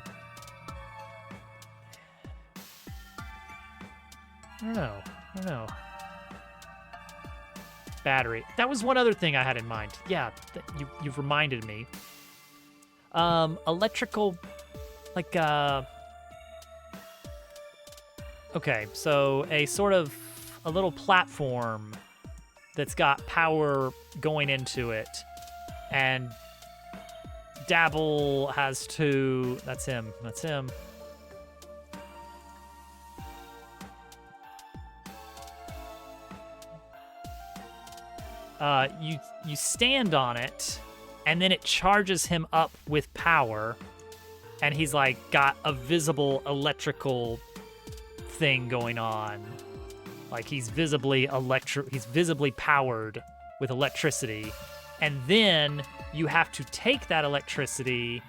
don't know. Battery. That was one other thing I had in mind. Yeah, you've reminded me. Electrical, like, okay, so a little platform that's got power going into it, and Dabble has to, that's him. You stand on it, and then it charges him up with power, and he's like got a visible electrical thing going on. Like he's visibly powered with electricity, and then you have to take that electricity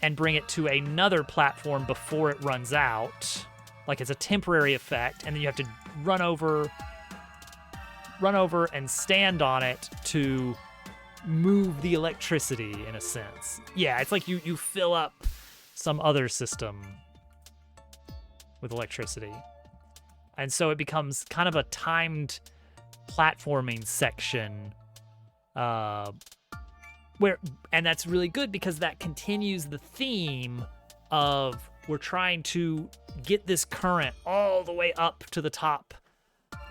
and bring it to another platform before it runs out. Like it's a temporary effect, and then you have to run over and stand on it to move the electricity, in a sense. Yeah, it's like you fill up some other system with electricity. And so it becomes kind of a timed platforming section, and that's really good because that continues the theme of we're trying to get this current all the way up to the top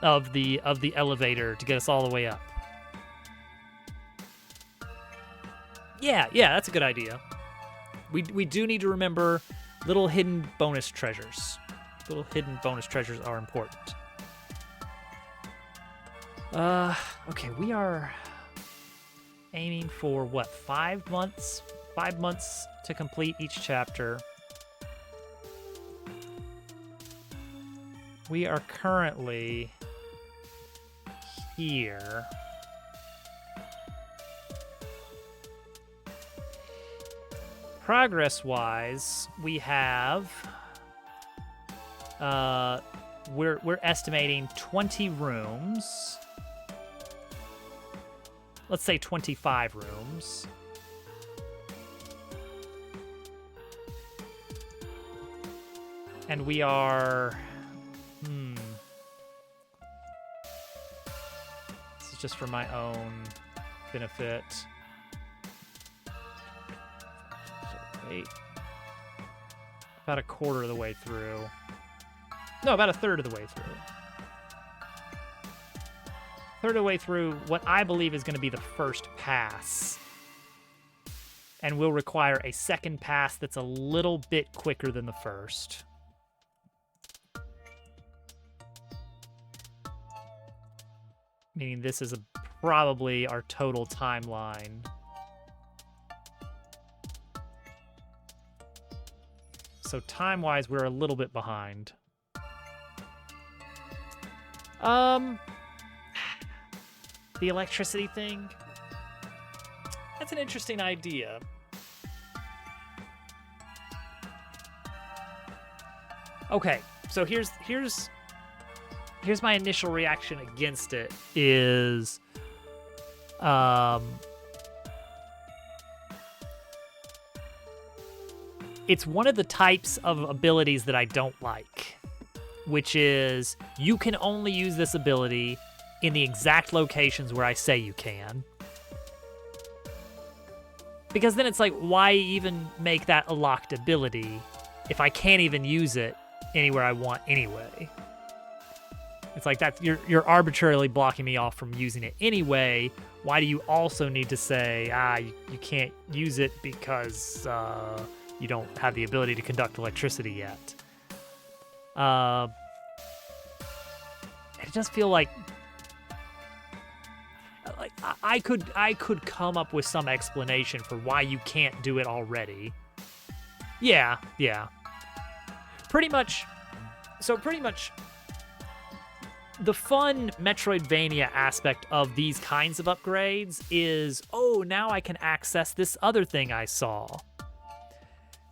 of the elevator to get us all the way up. Yeah, that's a good idea. We do need to remember little hidden bonus treasures. Little hidden bonus treasures are important. Okay, we are aiming for what, 5 months? 5 months to complete each chapter. We are currently here. Progress-wise, we have we're estimating 20 rooms. Let's say 25 rooms. And we are this is just for my own benefit. About a quarter of the way through. No, about a third of the way through. Third of the way through what I believe is going to be the first pass. And will require a second pass that's a little bit quicker than the first. meaning this is probably our total timeline. So time-wise, we're a little bit behind. The electricity thing. That's an interesting idea. Okay, so here's my initial reaction against it is it's one of the types of abilities that I don't like, which is you can only use this ability in the exact locations where I say you can. Because then it's like, why even make that a locked ability if I can't even use it anywhere I want anyway? It's like that you're arbitrarily blocking me off from using it anyway. Why do you also need to say, you can't use it because you don't have the ability to conduct electricity yet? It does feel like I could come up with some explanation for why you can't do it already. Yeah. Pretty much. The fun Metroidvania aspect of these kinds of upgrades is, oh, now I can access this other thing I saw.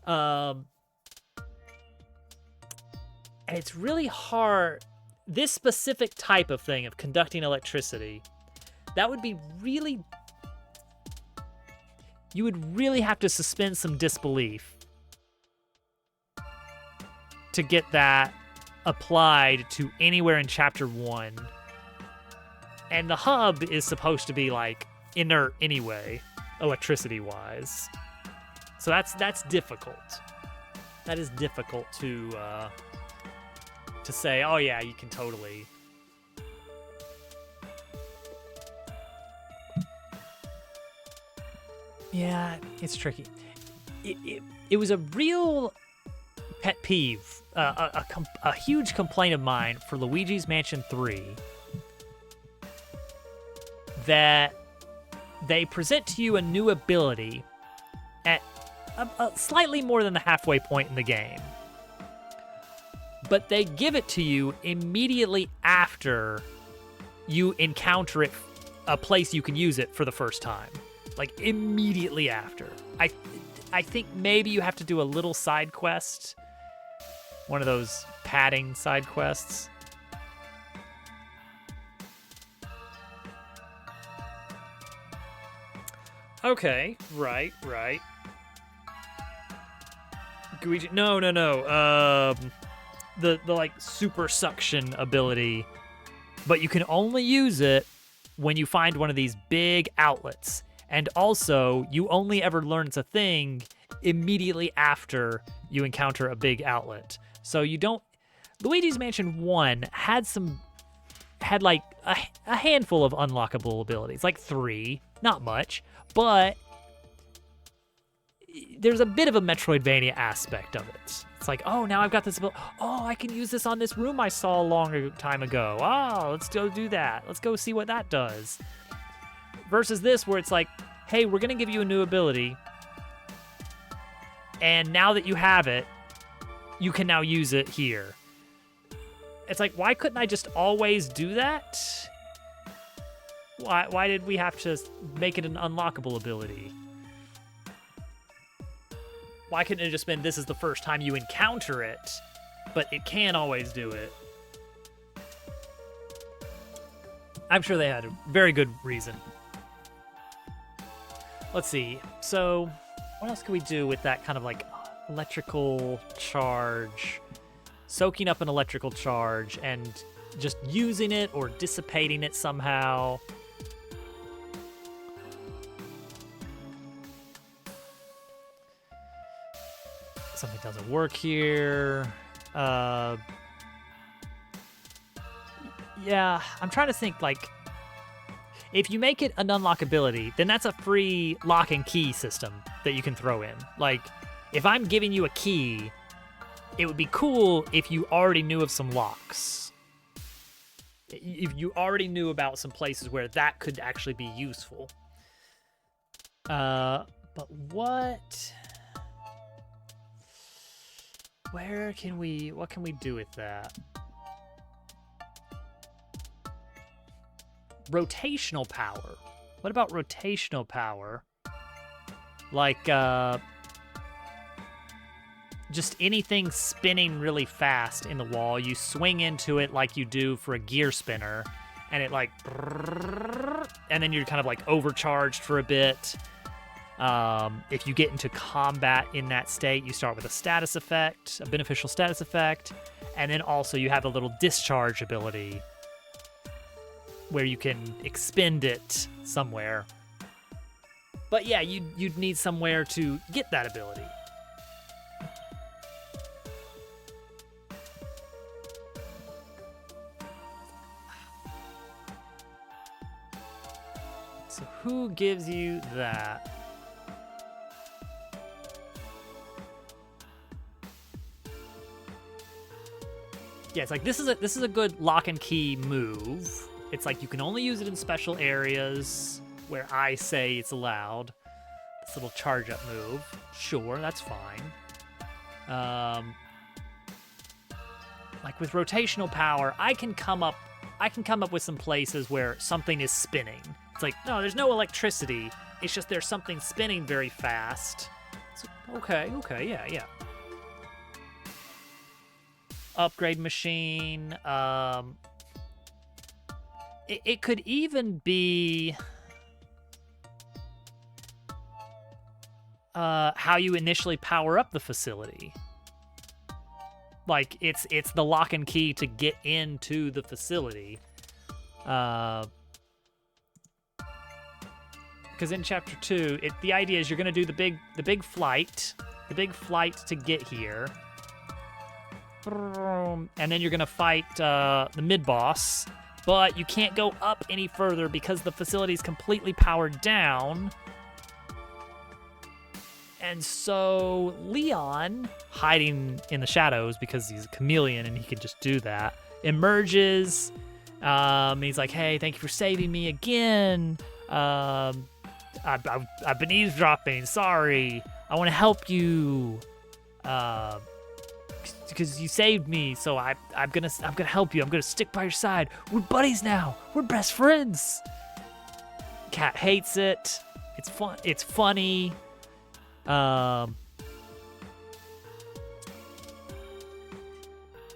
And it's really hard. This specific type of thing of conducting electricity, that would be really... You would really have to suspend some disbelief to get that applied to anywhere in Chapter 1. And the hub is supposed to be, like, inert anyway, electricity-wise. So that's difficult. That is difficult to say, oh yeah, you can totally... Yeah, it's tricky. It was a real pet peeve, a huge complaint of mine for Luigi's Mansion 3, that they present to you a new ability at slightly more than the halfway point in the game, but they give it to you immediately after you encounter it, a place you can use it for the first time. Like, immediately after. I think maybe you have to do a little side quest. One of those padding side quests. Okay, right. Guigi, no. The like super suction ability, but you can only use it when you find one of these big outlets. And also, you only ever learn it's a thing immediately after you encounter a big outlet. So you don't... Luigi's Mansion 1 had like a handful of unlockable abilities, like 3, not much, but there's a bit of a Metroidvania aspect of it. It's like, oh, now I've got this ability. Oh, I can use this on this room I saw a long time ago. Oh, let's go do that. Let's go see what that does. Versus this, where it's like, hey, we're going to give you a new ability, and now that you have it, you can now use it here. It's like, why couldn't I just always do that? Why did we have to make it an unlockable ability? Why couldn't it just been, this is the first time you encounter it, but it can always do it? I'm sure they had a very good reason. Let's see. So, what else can we do with that kind of like electrical charge? Soaking up an electrical charge and just using it or dissipating it somehow. Something doesn't work here. Yeah, I'm trying to think, like, if you make it an unlockability, then that's a free lock and key system that you can throw in. Like, if I'm giving you a key, it would be cool if you already knew of some locks. if you already knew about some places where that could actually be useful. But what can we do with that? Rotational power. What about rotational power? Like, just anything spinning really fast in the wall, you swing into it like you do for a gear spinner, and it like, and then you're kind of like overcharged for a bit. If you get into combat in that state, you start with a status effect, a beneficial status effect, and then also you have a little discharge ability where you can expend it somewhere. But yeah, you'd need somewhere to get that ability. So who gives you that? Yeah, it's like this is a good lock and key move. It's like you can only use it in special areas where I say it's allowed. This little charge up move. Sure, that's fine. Like with rotational power, I can come up with some places where something is spinning. It's like, no, there's no electricity. It's just there's something spinning very fast. It's okay, yeah. Upgrade machine. It could even be how you initially power up the facility. Like it's the lock and key to get into the facility. Because in chapter 2, the idea is you're gonna do the big flight to get here. And then you're gonna fight the mid-boss, but you can't go up any further because the facility is completely powered down. And so Leon, hiding in the shadows because he's a chameleon and he can just do that, emerges. He's like, "Hey, thank you for saving me again. I've been eavesdropping. Sorry. I want to help you. Because you saved me, so I'm gonna help you. I'm gonna stick by your side. We're buddies now. We're best friends." Cat hates it. It's fun. It's funny. And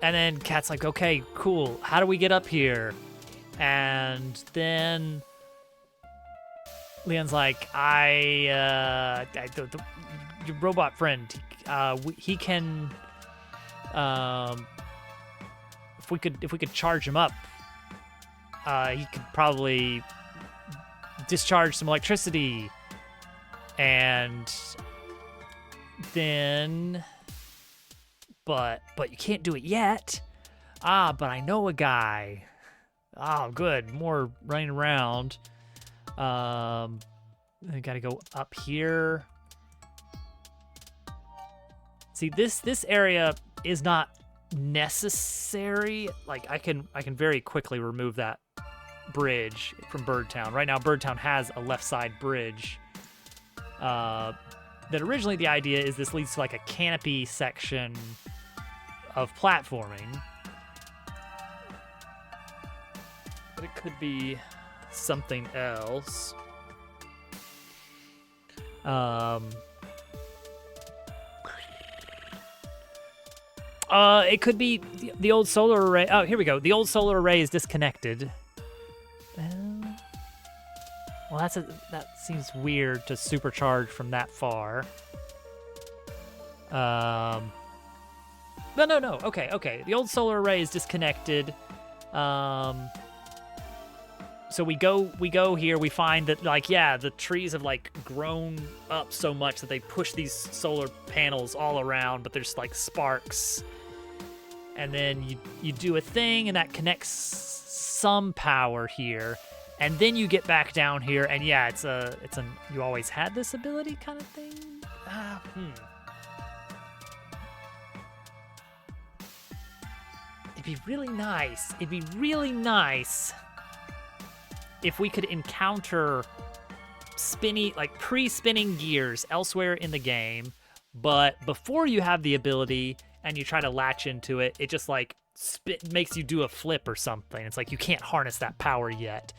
then Cat's like, "Okay, cool. How do we get up here?" And then Leon's like, your robot friend, he can." If we could charge him up, he could probably discharge some electricity, and then, but you can't do it yet. But I know a guy. Oh, good. More running around. I gotta go up here. See, this area is not necessary. Like I can very quickly remove that bridge from Birdtown. Right now, Birdtown has a left side bridge. That originally the idea is this leads to like a canopy section of platforming. But it could be something else. It could be the old solar array. Oh, here we go. The old solar array is disconnected. Well, that seems weird to supercharge from that far. No. Okay. The old solar array is disconnected. So we go here. We find that the trees have grown up so much that they push these solar panels all around, but there's sparks. And then you do a thing, and that connects some power here. And then you get back down here, and yeah, it's you always had this ability kind of thing. It'd be really nice. It'd be really nice if we could encounter pre-spinning gears elsewhere in the game, but before you have the ability and you try to latch into it, it just like makes you do a flip or something. It's like you can't harness that power yet.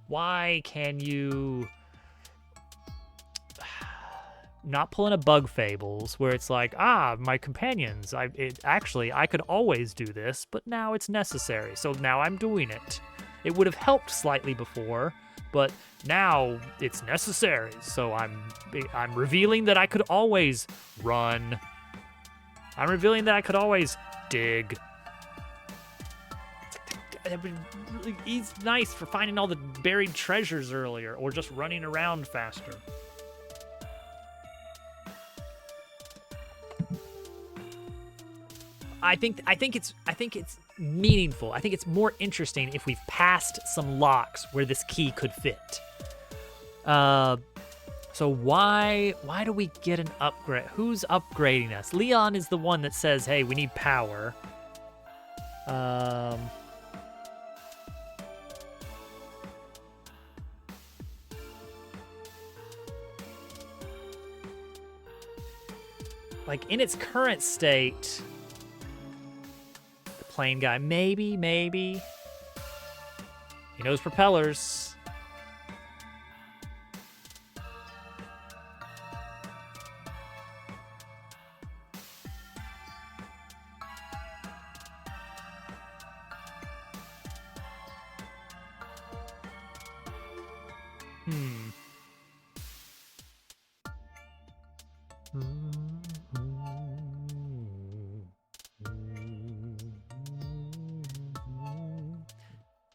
Why can you not pull in a Bug Fables where it's like, my companions, I could always do this, but now it's necessary, so now I'm doing it. It would have helped slightly before, but now it's necessary, so I'm revealing that I could always run. I'm revealing that I could always dig. It would really nice for finding all the buried treasures earlier, or just running around faster. I think it's meaningful. I think it's more interesting if we've passed some locks where this key could fit. So why do we get an upgrade? Who's upgrading us? Leon is the one that says, "Hey, we need power." Like in its current state, the plane guy, maybe. He knows propellers.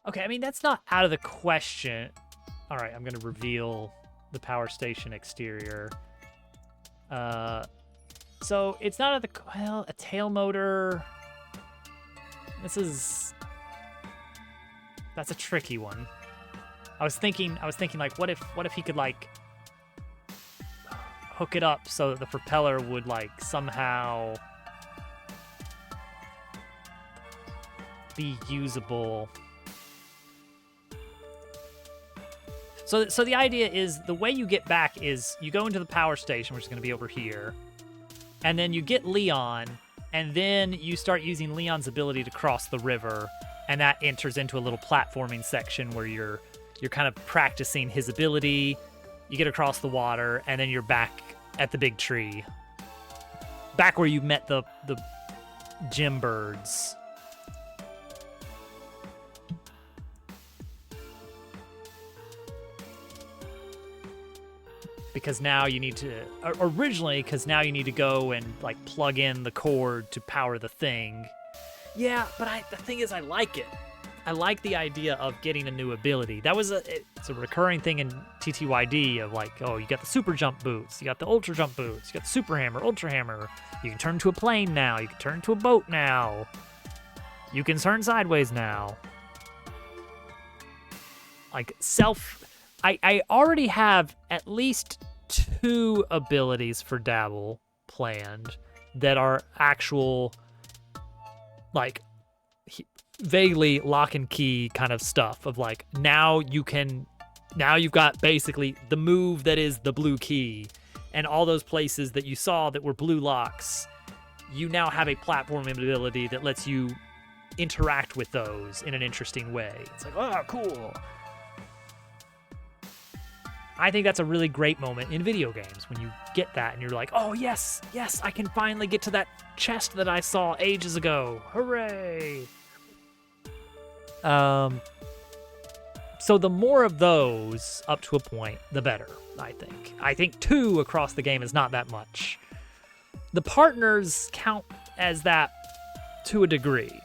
Okay, I mean, that's not out of the question. All right, I'm going to reveal the power station exterior. So it's not at the, well, a tail motor. That's a tricky one. I was thinking like, what if he could like hook it up so that the propeller would like somehow be usable. So the idea is the way you get back is you go into the power station, which is going to be over here, and then you get Leon, and then you start using Leon's ability to cross the river, and that enters into a little platforming section where you're kind of practicing his ability. You get across the water, and then you're back at the big tree, back where you met the gym birds. Because now you need to, because now you need to go and like plug in the cord to power the thing. Yeah, but the thing is, I like it. I like the idea of getting a new ability. It's a recurring thing in TTYD of like, oh, you got the super jump boots, you got the ultra jump boots, you got the super hammer, ultra hammer. You can turn into a plane now. You can turn into a boat now. You can turn sideways now. Like I already have at least 2 abilities for Dabble planned that are actual, like, vaguely lock and key kind of stuff of like, now you've got basically the move that is the blue key, and all those places that you saw that were blue locks, you now have a platforming ability that lets you interact with those in an interesting way. It's like, oh, cool. I think that's a really great moment in video games when you get that and you're like, oh, yes, I can finally get to that chest that I saw ages ago. Hooray! So the more of those, up to a point, the better, I think. I think 2 across the game is not that much. The partners count as that to a degree.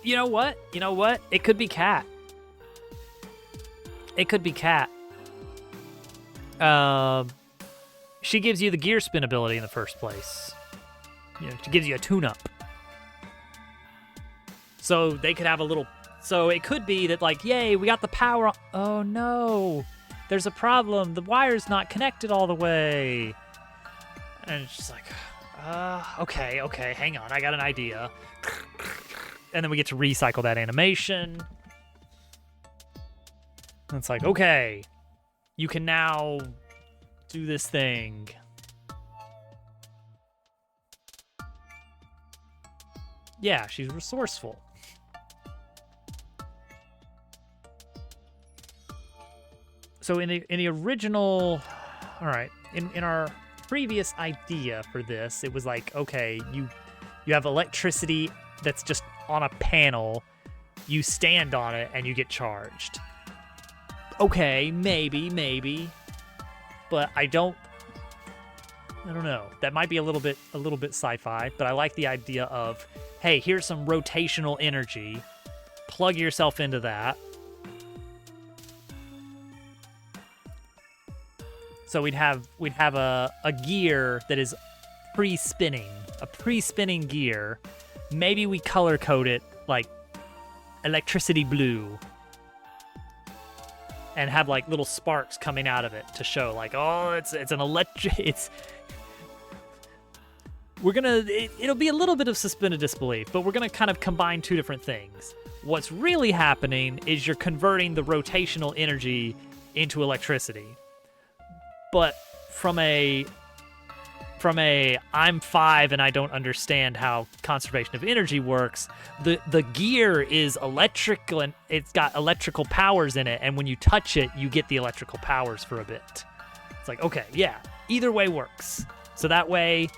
You know what? It could be Cat. She gives you the gear spin ability in the first place. She gives you a tune-up. So they could have a little... So it could be that, like, yay, we got the power on... Oh, no. There's a problem. The wire's not connected all the way. And it's just like, okay, hang on. I got an idea. And then we get to recycle that animation. And it's like, okay, you can now do this thing. Yeah, she's resourceful. So in the original, all right, in our previous idea for this, it was like, okay, you have electricity that's just on a panel, you stand on it and you get charged. Okay, maybe, but I don't know. That might be a little bit sci-fi, but I like the idea of, hey, here's some rotational energy. Plug yourself into that. So we'd have a gear that is pre-spinning, a pre-spinning gear. Maybe we color code it like electricity blue and have like little sparks coming out of it to show like, oh, it's an it'll be a little bit of suspended disbelief, but we're gonna kind of combine two different things. What's really happening is you're converting the rotational energy into electricity. But from a I'm 5 and I don't understand how conservation of energy works, the gear is electrical and it's got electrical powers in it, and when you touch it, you get the electrical powers for a bit. It's like, okay, yeah, either way works. So that way,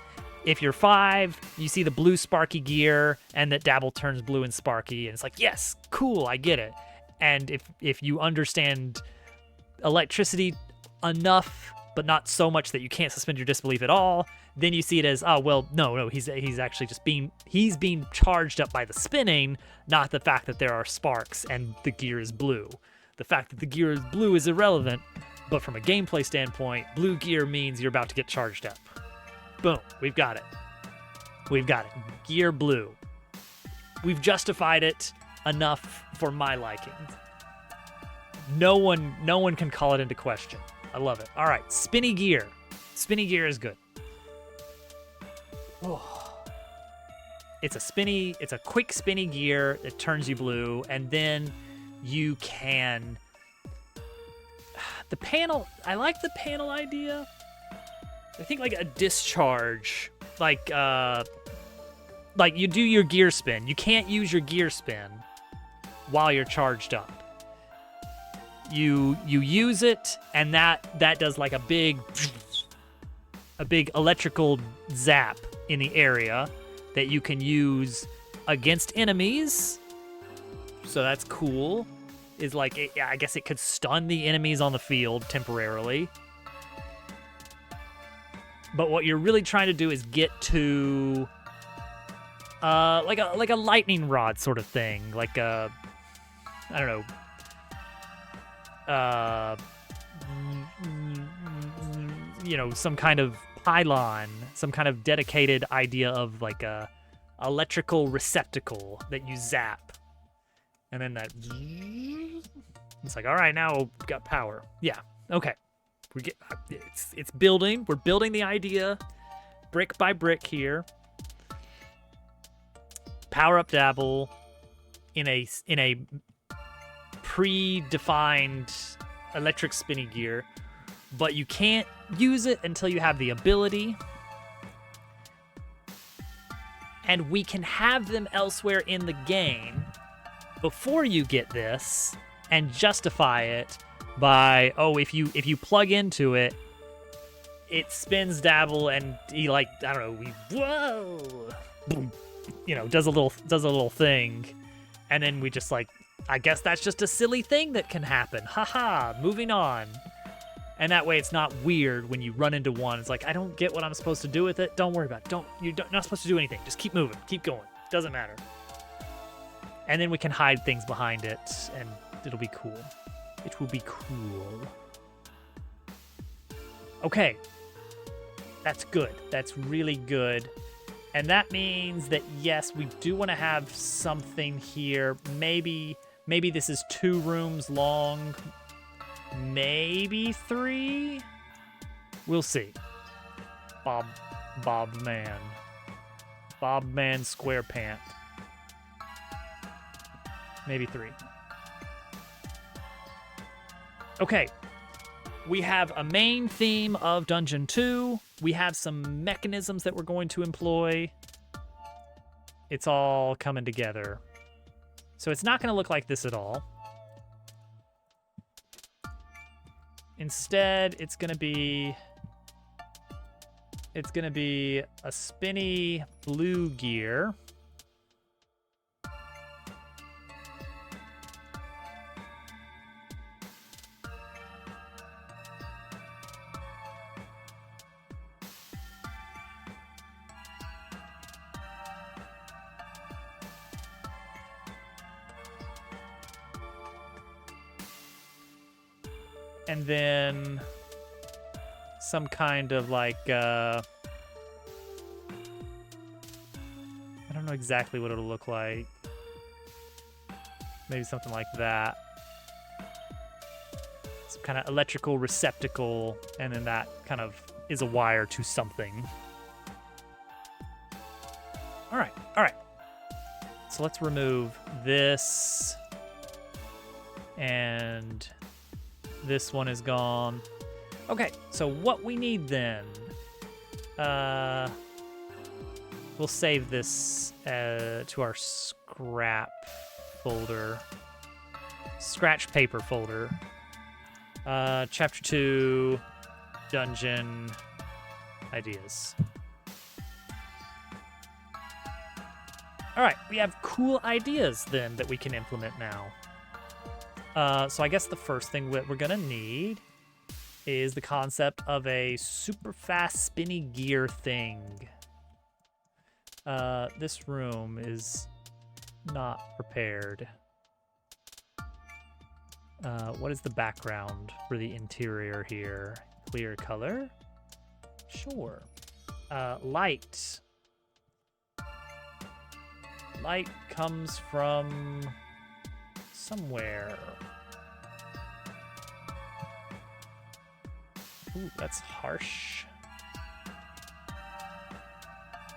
if you're 5, you see the blue sparky gear and that Dabble turns blue and sparky, and it's like, yes, cool, I get it. And if you understand electricity enough, but not so much that you can't suspend your disbelief at all, then you see it as, oh, well, no, he's actually just being charged up by the spinning, not the fact that there are sparks and the gear is blue. The fact that the gear is blue is irrelevant, but from a gameplay standpoint, blue gear means you're about to get charged up. Boom, we've got it. Gear blue. We've justified it enough for my liking. No one can call it into question. I love it. All right, spinny gear. Spinny gear is good. Oh. It's a quick spinny gear that turns you blue, and then you can... The panel, I like the panel idea. I think like a discharge, like you do your gear spin. You can't use your gear spin while you're charged up. You use it, and that does like a big electrical zap in the area that you can use against enemies. So that's cool. Is like, I guess it could stun the enemies on the field temporarily. But what you're really trying to do is get to like a lightning rod sort of thing, like a, I don't know, some kind of pylon, some kind of dedicated idea of like a electrical receptacle that you zap, and then that it's like, all right, now we've got power. Yeah, okay, it's building. We're building the idea brick by brick here. Power up Dabble in a predefined electric spinny gear, but you can't use it until you have the ability. And we can have them elsewhere in the game before you get this and justify it by, oh, if you plug into it, it spins Dabble and he, like, I don't know, whoa, boom, does a little thing, and then we just like, I guess that's just a silly thing that can happen. Haha, moving on. And that way it's not weird when you run into one. It's like, I don't get what I'm supposed to do with it. Don't worry about it. You're not supposed to do anything. Just keep moving. Keep going. Doesn't matter. And then we can hide things behind it, and it'll be cool. It will be cool. Okay. That's good. That's really good. And that means that, yes, we do want to have something here. Maybe this is 2 rooms long. Maybe 3? We'll see. Bob Man. Bob Man SquarePant. Maybe 3. Okay. We have a main theme of Dungeon 2. We have some mechanisms that we're going to employ. It's all coming together. So it's not going to look like this at all. Instead, it's going to be a spinny blue gear. And then some kind of like, I don't know exactly what it'll look like. Maybe something like that. Some kind of electrical receptacle, and then that kind of is a wire to something. All right. So let's remove this. And this one is gone. Okay, so what we need then, we'll save this to our scrap folder, scratch paper folder. Chapter 2, dungeon ideas. All right, we have cool ideas then that we can implement now. So I guess the first thing that we're gonna need is the concept of a super fast spinny gear thing. This room is not prepared. What is the background for the interior here? Clear color? Sure. Light. Light comes from somewhere. Ooh, that's harsh.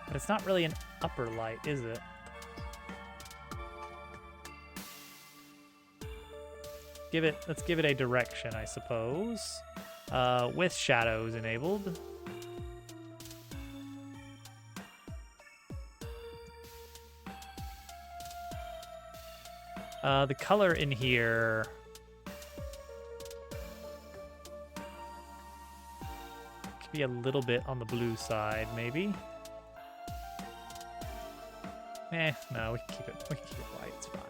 But it's not really an upper light, is it? Let's give it a direction, I suppose. With shadows enabled. The color in here could be a little bit on the blue side, maybe. No, we can keep it white, it's fine.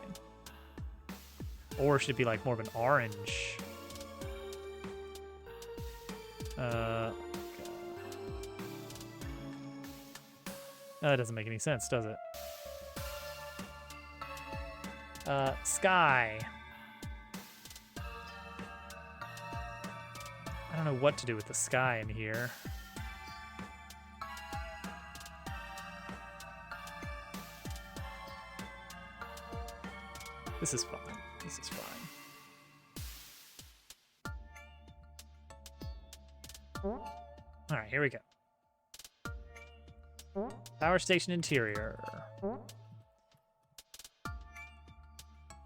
Or should it be like more of an orange? Okay. That doesn't make any sense, does it? Sky. I don't know what to do with the sky in here. This is fine. This is fine. All right, here we go. Power station interior.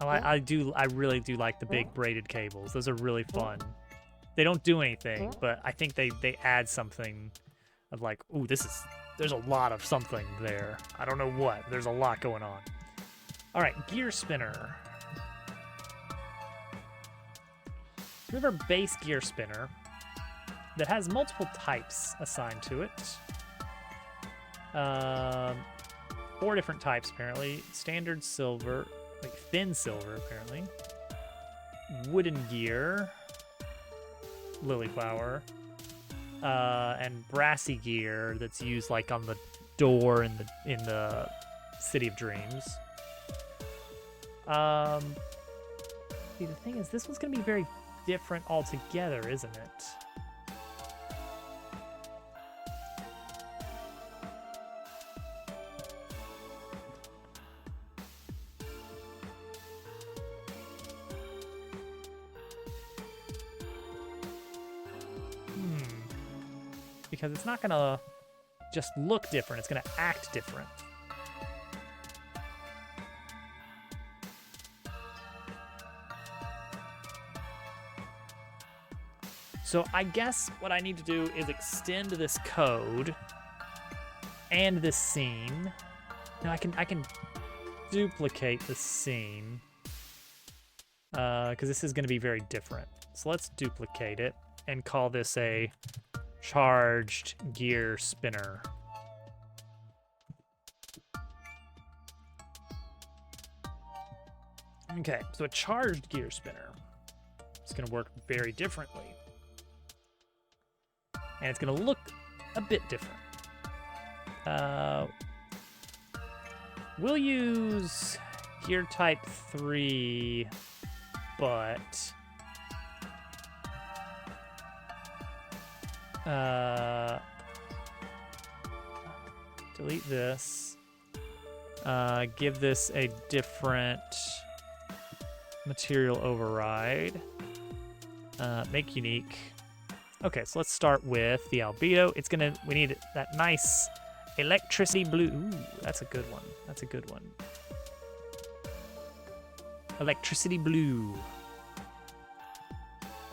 Oh, I really do like the big braided cables. Those are really fun. They don't do anything, but I think they add something of like, ooh, there's a lot of something there. I don't know what. There's a lot going on. All right, gear spinner. We have our base gear spinner that has multiple types assigned to it. 4 different types, apparently. Standard silver, like thin silver, apparently. Wooden gear, lily flower, and brassy gear that's used like on the door in the City of Dreams. See, the thing is, this one's gonna be very different altogether, isn't it? because it's not gonna just look different, it's gonna act different. So I guess what I need to do is extend this code and this scene. Now I can duplicate the scene because this is going to be very different. So let's duplicate it and call this a charged gear spinner. Okay, so a charged gear spinner is going to work very differently. And it's going to look a bit different. We'll use gear type 3, but delete this. Give this a different material override. Make unique. Okay, so let's start with the albedo. We need that nice electricity blue. Ooh, that's a good one. That's a good one. Electricity blue.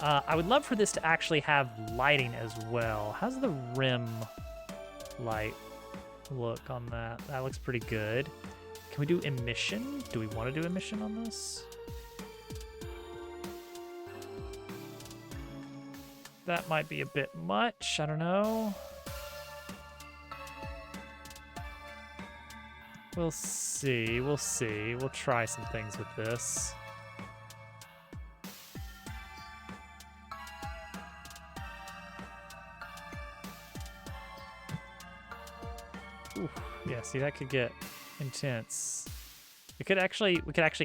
I would love for this to actually have lighting as well. How's the rim light look on that? That looks pretty good. Can we do emission? Do we want to do emission on this? That might be a bit much. I don't know. We'll see. We'll see. We'll try some things with this. Ooh, yeah, see, that could get intense. We could actually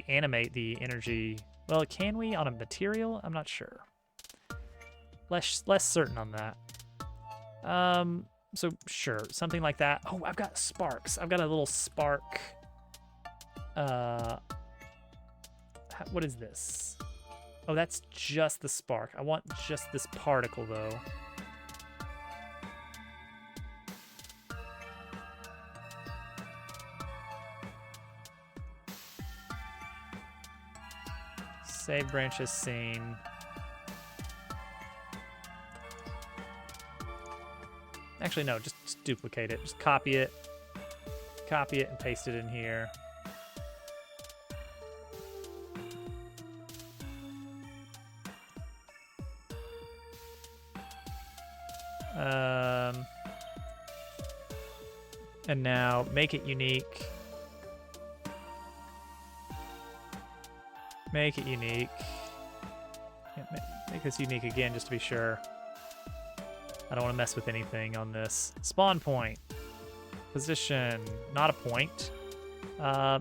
animate the energy. Well, can we on a material? I'm not sure. Less certain on that. So sure, something like that. Oh, I've got sparks. I've got a little spark. What is this? Oh, that's just the spark. I want just this particle though. Save branches scene. Actually, no, just duplicate it. Just copy it and paste it in here. And now make it unique. Make it unique. Yeah, make this unique again just to be sure. I don't want to mess with anything on this. Spawn point. Position, not a point.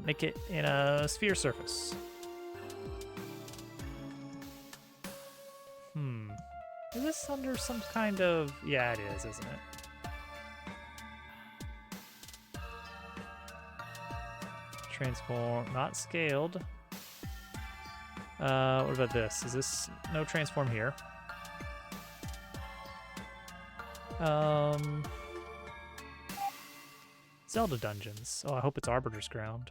Make it in a sphere surface. Is this under some kind of... Yeah, it is, isn't it? Transform, not scaled. What about this? Is this no transform here? Zelda dungeons. Oh, I hope it's Arbiter's Ground.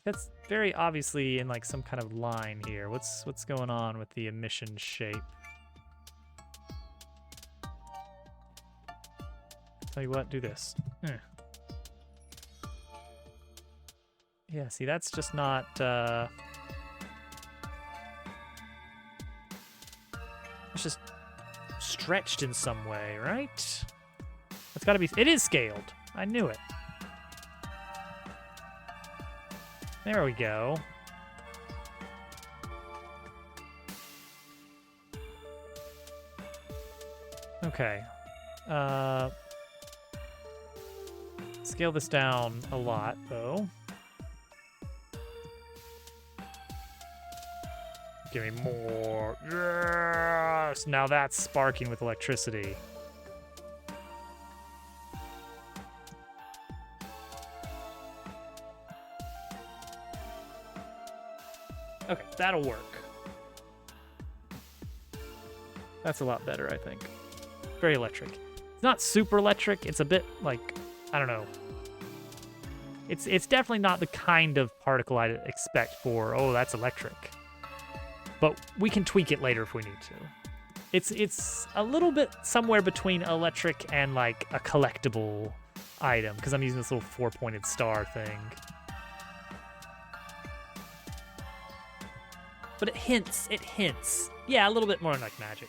That's very obviously in like some kind of line here. What's going on with the emission shape? Tell you what, do this. Yeah, see, that's just not, it's just stretched in some way, right? It's gotta be, it is scaled. I knew it. There we go. Okay. Scale this down a lot, though. Give me more. Yes! Now that's sparking with electricity. Okay, that'll work. That's a lot better, I think. Very electric. It's not super electric. It's a bit like, I don't know. It's definitely not the kind of particle I'd expect for, oh, that's electric. But we can tweak it later if we need to. It's a little bit somewhere between electric and like a collectible item, because I'm using this little 4-pointed star thing. But it hints. Yeah, a little bit more like magic.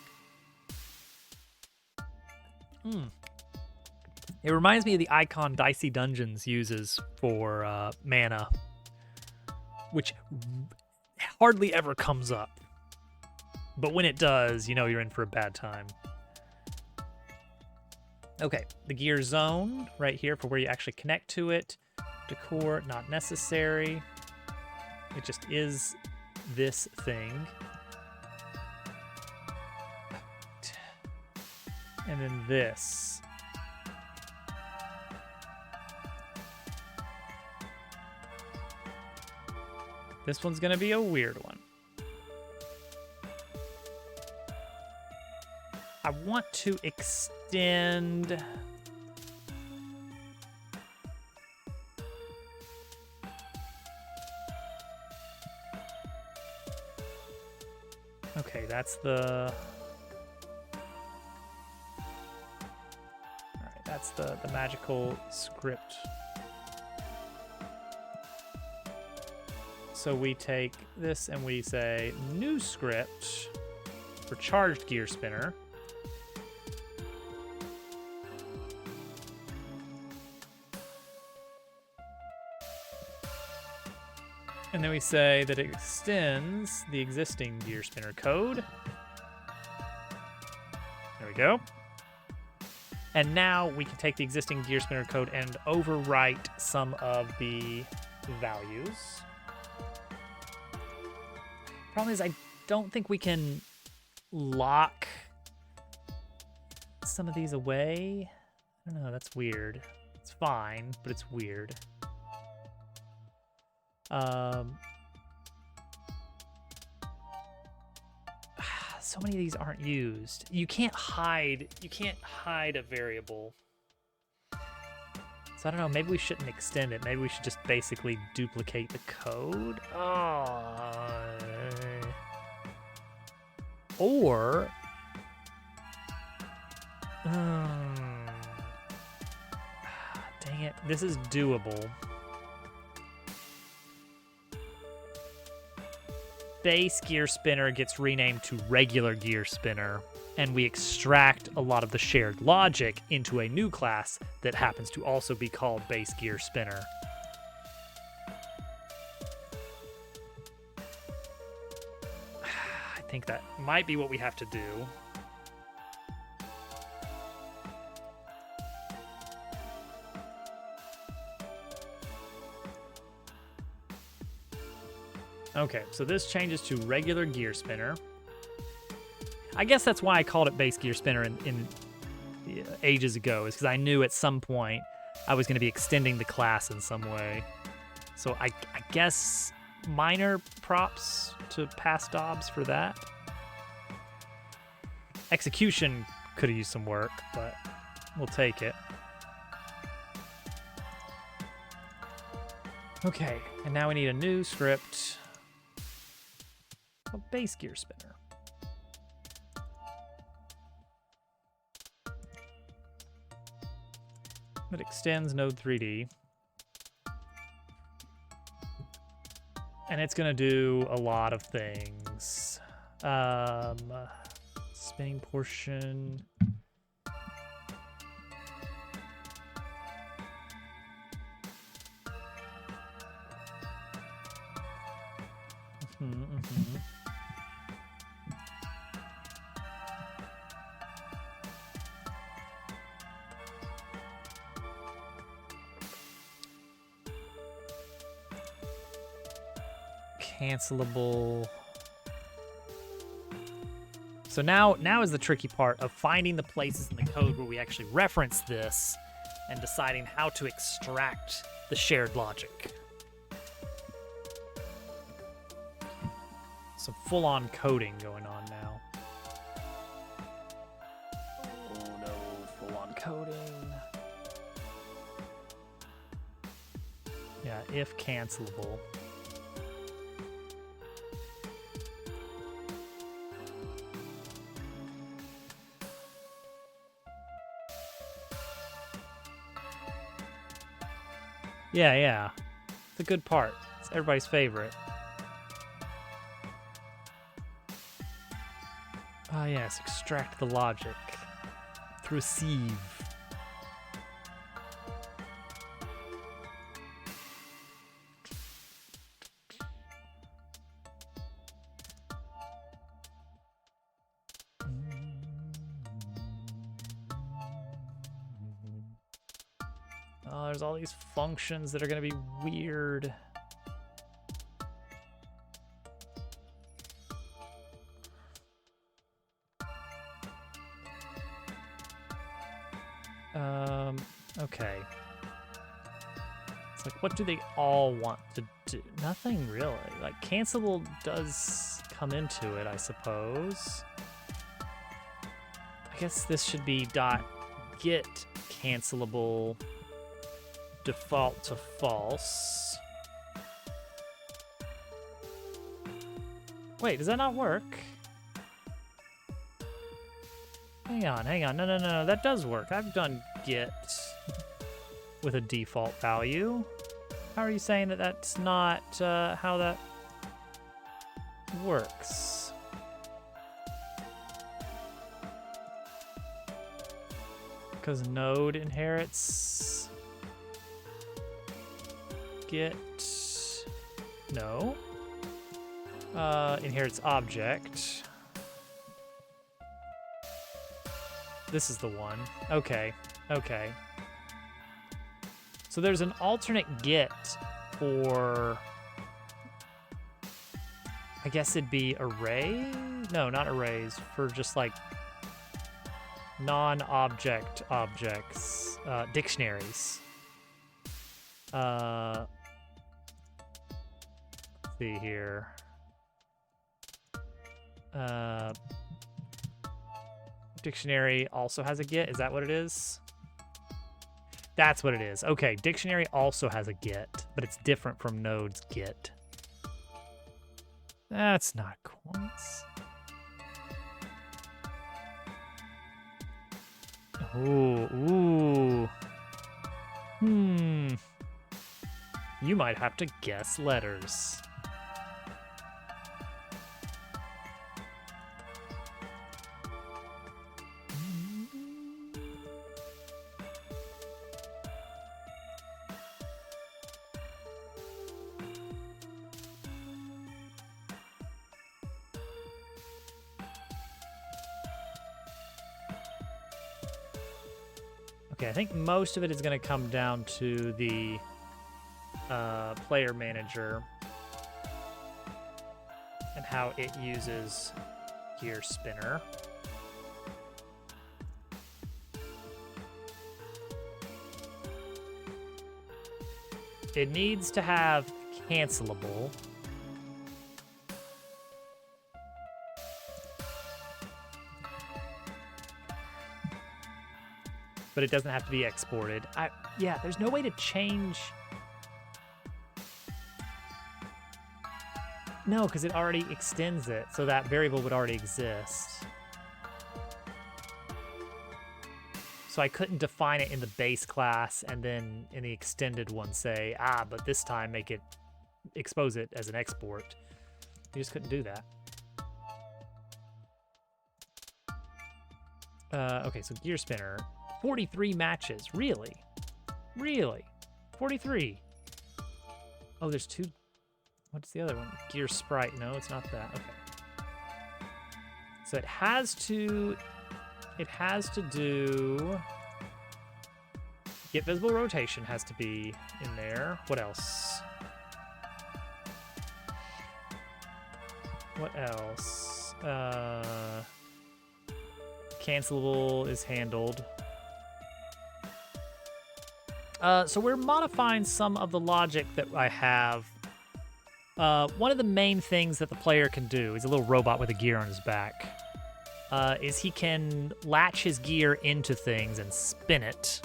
It reminds me of the icon Dicey Dungeons uses for mana, which hardly ever comes up. But when it does, you know you're in for a bad time. Okay, the gear zone right here for where you actually connect to it. Decor, not necessary. It just is this thing. And then this. This one's gonna be a weird one. I want to extend... Okay, that's the... Alright, that's the magical script. So we take this and we say new script for charged gear spinner. And then we say that it extends the existing gear spinner code. There we go. And now we can take the existing gear spinner code and overwrite some of the values. Problem is, I don't think we can lock some of these away. I don't know, that's weird. It's fine, but it's weird. So many of these aren't used. You can't hide a variable. So I don't know, maybe we shouldn't extend it. Maybe we should just basically duplicate the code. Or dang it, this is doable. Base gear spinner gets renamed to regular gear spinner, and we extract a lot of the shared logic into a new class that happens to also be called base gear spinner. I think that might be what we have to do. Okay, so this changes to regular gear spinner. I guess that's why I called it base gear spinner in ages ago, is because I knew at some point I was going to be extending the class in some way. So I guess minor props to Past Dobbs for that. Execution could have used some work, but we'll take it. Okay, and now we need a new script. A base gear spinner. It extends node 3D. And it's gonna do a lot of things. Spinning portion. Cancelable. So now is the tricky part of finding the places in the code where we actually reference this and deciding how to extract the shared logic. Some full-on coding going on now. if cancelable. Yeah, yeah. It's a good part. It's everybody's favorite. Ah, yes. Extract the logic through a sieve. Oh, there's all these functions that are going to be weird. Okay. It's like, what do they all want to do? Nothing really. Like, cancelable does come into it, I suppose. I guess this should be .get cancelable default to false. Wait, does that not work? Hang on. No. That does work. I've done get with a default value. How are you saying that that's not how that works? Because node inherits get, no. Inherits object. This is the one. Okay. So there's an alternate get for, I guess it'd be array? No, not arrays, for just like non-object objects, dictionaries. Let's see here. Dictionary also has a get. Is that what it is? That's what it is. Okay, dictionary also has a get, but it's different from node's get. That's not quite. Ooh. You might have to guess letters. Okay, I think most of it is going to come down to the player manager and how it uses gear spinner. It needs to have cancelable. But it doesn't have to be exported. Yeah, there's no way to change. No, because it already extends it, so that variable would already exist. So I couldn't define it in the base class and then in the extended one say, but this time expose it as an export. You just couldn't do that. Okay, so gear spinner. 43 matches. Really? 43. Oh, there's two. What's the other one? Gear sprite. No, it's not that. Okay. So it has to do. Get visible rotation has to be in there. What else? Cancelable is handled. So we're modifying some of the logic that I have. One of the main things that the player can do, he's a little robot with a gear on his back, is he can latch his gear into things and spin it.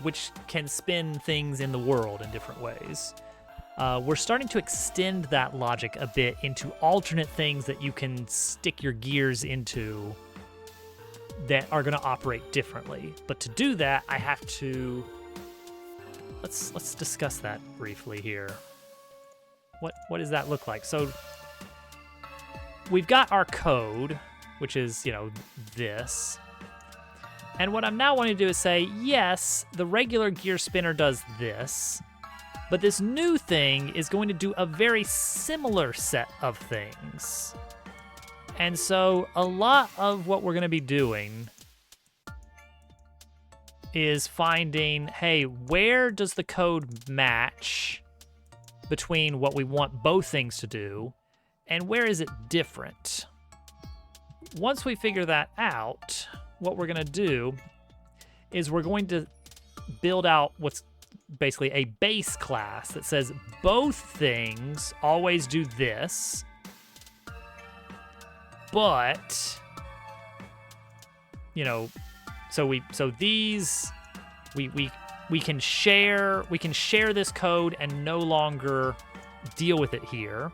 which can spin things in the world in different ways. We're starting to extend that logic a bit into alternate things that you can stick your gears into that are going to operate differently. But to do that, I have to... Let's discuss that briefly here. What does that look like? So we've got our code, which is, this. And what I'm now wanting to do is say, yes, the regular gear spinner does this, but this new thing is going to do a very similar set of things. And so a lot of what we're going to be doing is finding, hey, where does the code match between what we want both things to do, and where is it different? Once we figure that out, what we're going to do is we're going to build out what's basically a base class that says both things always do this, but so these we can share this code and no longer deal with it here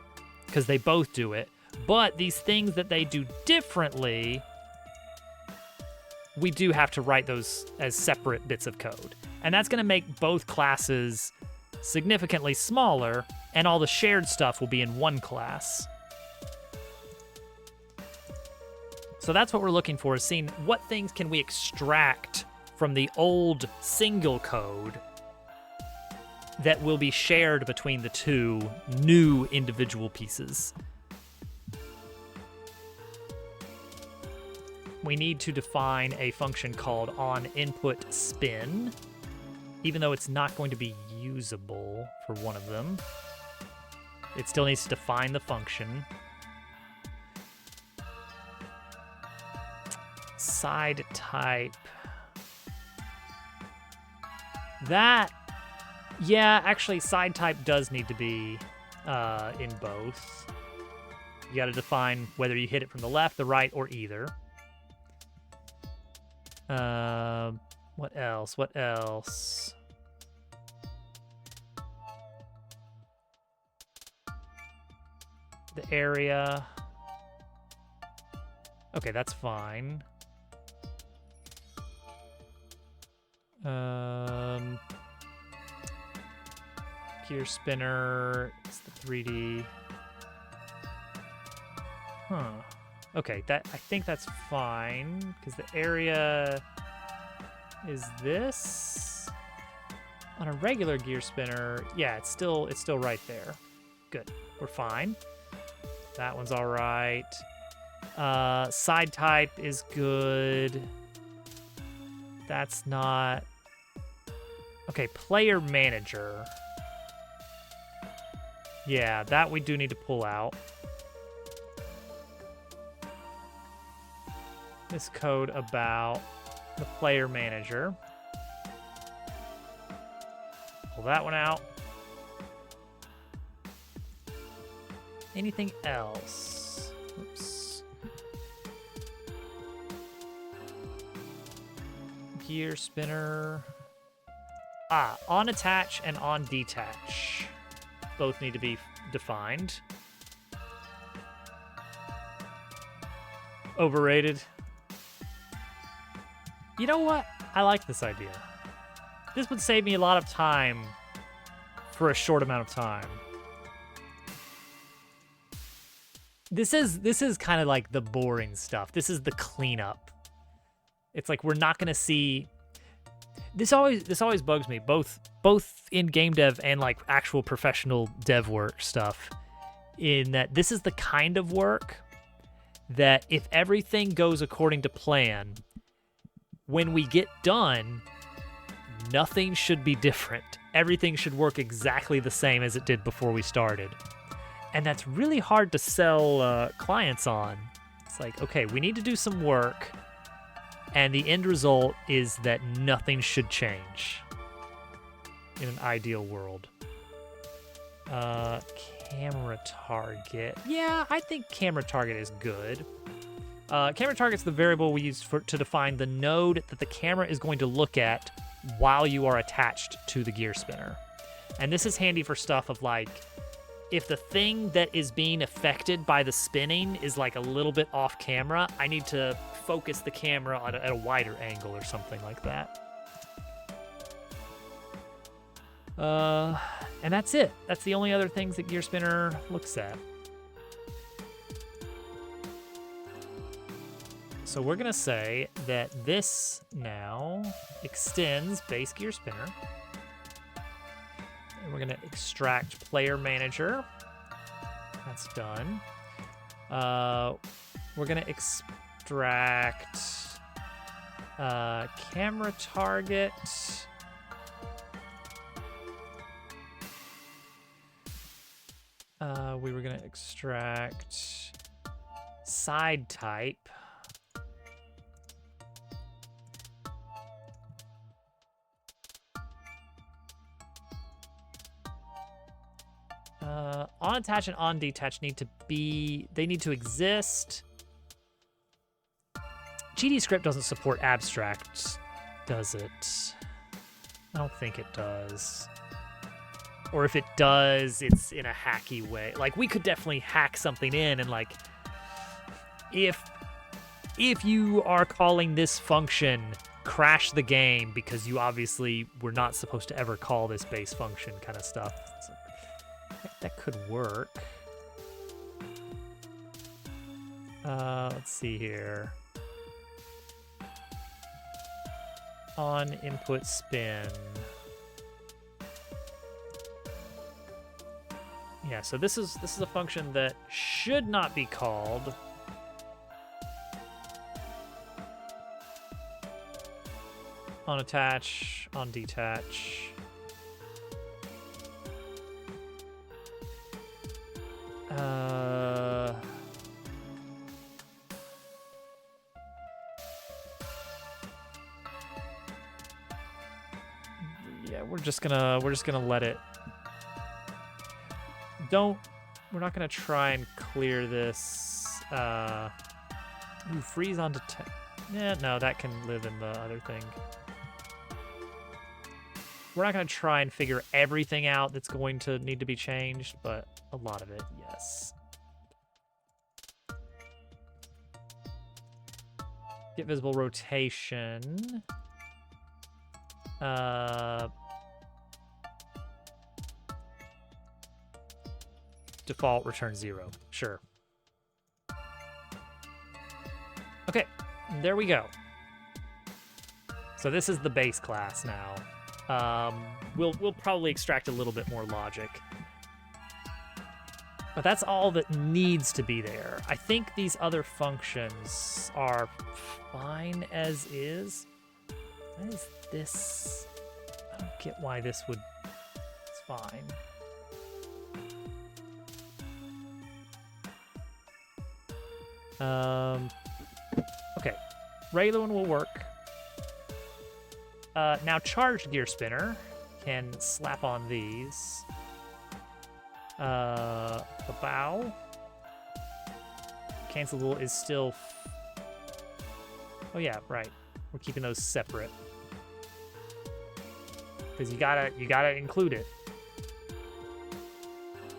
because they both do it. But these things that they do differently, we do have to write those as separate bits of code. And that's going to make both classes significantly smaller, and all the shared stuff will be in one class. So that's what we're looking for, is seeing what things can we extract from the old single code that will be shared between the two new individual pieces. We need to define a function called onInputSpin, even though it's not going to be usable for one of them. It still needs to define the function. Side type. Actually, side type does need to be in both. You got to define whether you hit it from the left, the right, or either. What else? The area. Okay, that's fine. Gear spinner. It's the 3D. Huh. Okay, I think that's fine, because the area is this. On a regular gear spinner, yeah, it's still right there. Good, we're fine. That one's all right. Side type is good. That's not... Okay, player manager. Yeah, that we do need to pull out. This code about the player manager. Pull that one out. Anything else? Oops. Gear spinner. On attach and on detach. Both need to be defined. Overrated. You know what? I like this idea. This would save me a lot of time for a short amount of time. This is kind of like the boring stuff. This is the cleanup. It's like we're not gonna see. This always bugs me, both in game dev and like actual professional dev work stuff, in that this is the kind of work that if everything goes according to plan, when we get done, nothing should be different. Everything should work exactly the same as it did before we started. And that's really hard to sell clients on. It's like, okay, we need to do some work, and the end result is that nothing should change in an ideal world. Camera target. Yeah, I think camera target is good. Camera target's the variable we use to define the node that the camera is going to look at while you are attached to the gear spinner. And this is handy for stuff of like, if the thing that is being affected by the spinning is like a little bit off camera, I need to focus the camera at a wider angle or something like that. And that's it. That's the only other things that Gear Spinner looks at. So we're gonna say that this now extends base Gear Spinner. And we're gonna extract Player Manager. That's done. We're gonna extract Camera Target. We were gonna extract Side Type. On attach and on detach need to exist. GDScript doesn't support abstract, does it? I don't think it does. Or if it does, it's in a hacky way. Like, we could definitely hack something in and like, if you are calling this function, crash the game because you obviously were not supposed to ever call this base function kind of stuff. So, that could work. Let's see here. On input spin. Yeah, so this is a function that should not be called. On attach, on detach. Yeah, we're just gonna let it. We're not gonna try and clear this. Freeze on detect. Yeah, no, that can live in the other thing. We're not gonna try and figure everything out that's going to need to be changed, but a lot of it, yes. Get visible rotation. Default return 0. Sure. Okay, there we go. So this is the base class now. We'll probably extract a little bit more logic. But that's all that needs to be there. I think these other functions are fine as is. What is this? I don't get why this would... It's fine. Okay. Regular one will work. Now charged Gear Spinner can slap on these. The bow. Cancelable is still... Oh yeah, right. We're keeping those separate. Because you gotta include it.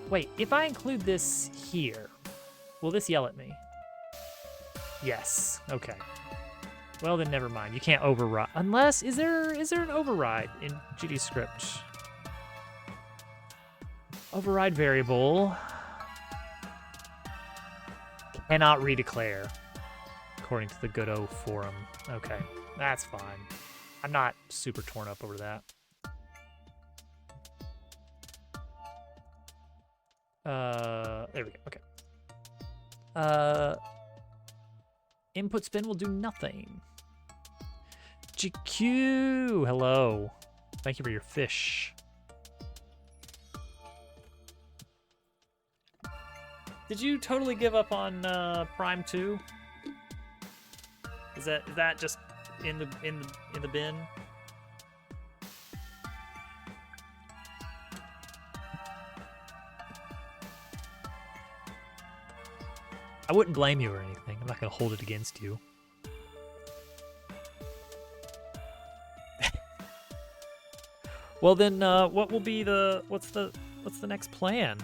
Wait, if I include this here, will this yell at me? Yes. Okay. Well, then never mind. You can't override. Unless, is there an override in GDScript? Override variable. Cannot redeclare, according to the Godot forum. Okay, that's fine. I'm not super torn up over that. There we go. Okay. Input spin will do nothing. GQ, hello. Thank you for your fish. Did you totally give up on Prime 2? Is that just in the bin? I wouldn't blame you or anything. I'm not gonna hold it against you. Well then, what will be what's the next plan?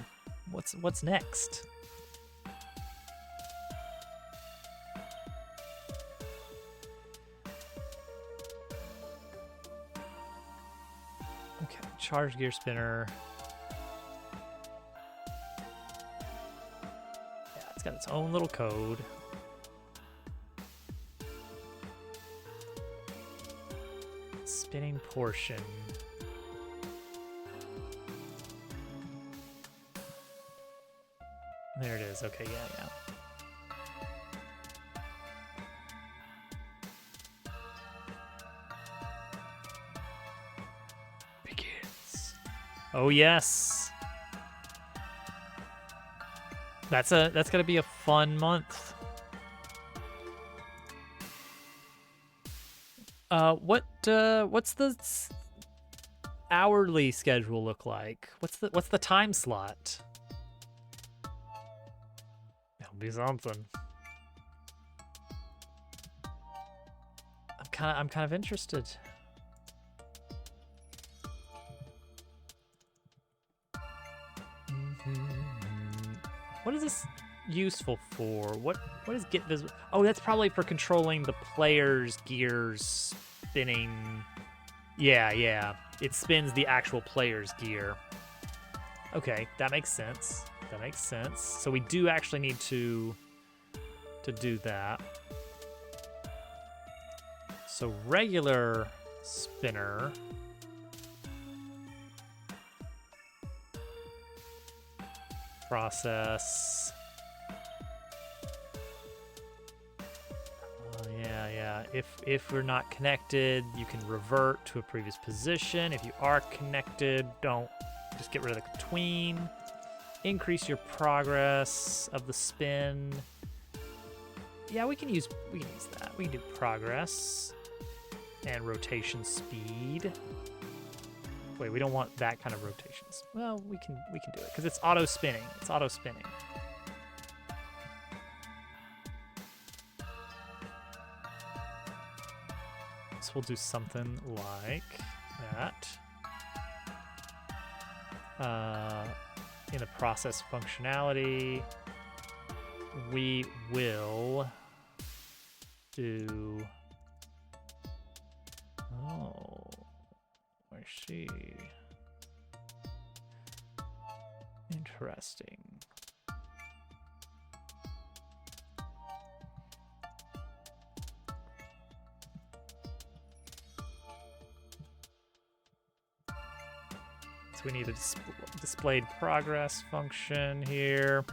What's next? Okay, charge gear spinner. Yeah, it's got its own little code. Spinning portion. There it is. Okay, yeah. Begins. Oh yes. That's gonna be a fun month. What's the hourly schedule look like? What's the time slot? That'll be something. I'm kind of interested. What is this useful for? What is get visible? Oh, that's probably for controlling the player's gears spinning. Yeah. It spins the actual player's gear. Okay, that makes sense. So we do actually need to do that. So regular spinner. Process. Yeah. If we're not connected, you can revert to a previous position. If you are connected, don't just get rid of the between. Increase your progress of the spin. Yeah, we can use that. We can do progress and rotation speed. Wait, we don't want that kind of rotations. Well, we can do it because it's auto spinning. So we'll do something like that. In the process functionality, we will do. Oh, I see. Interesting. So we need a displayed progress function here.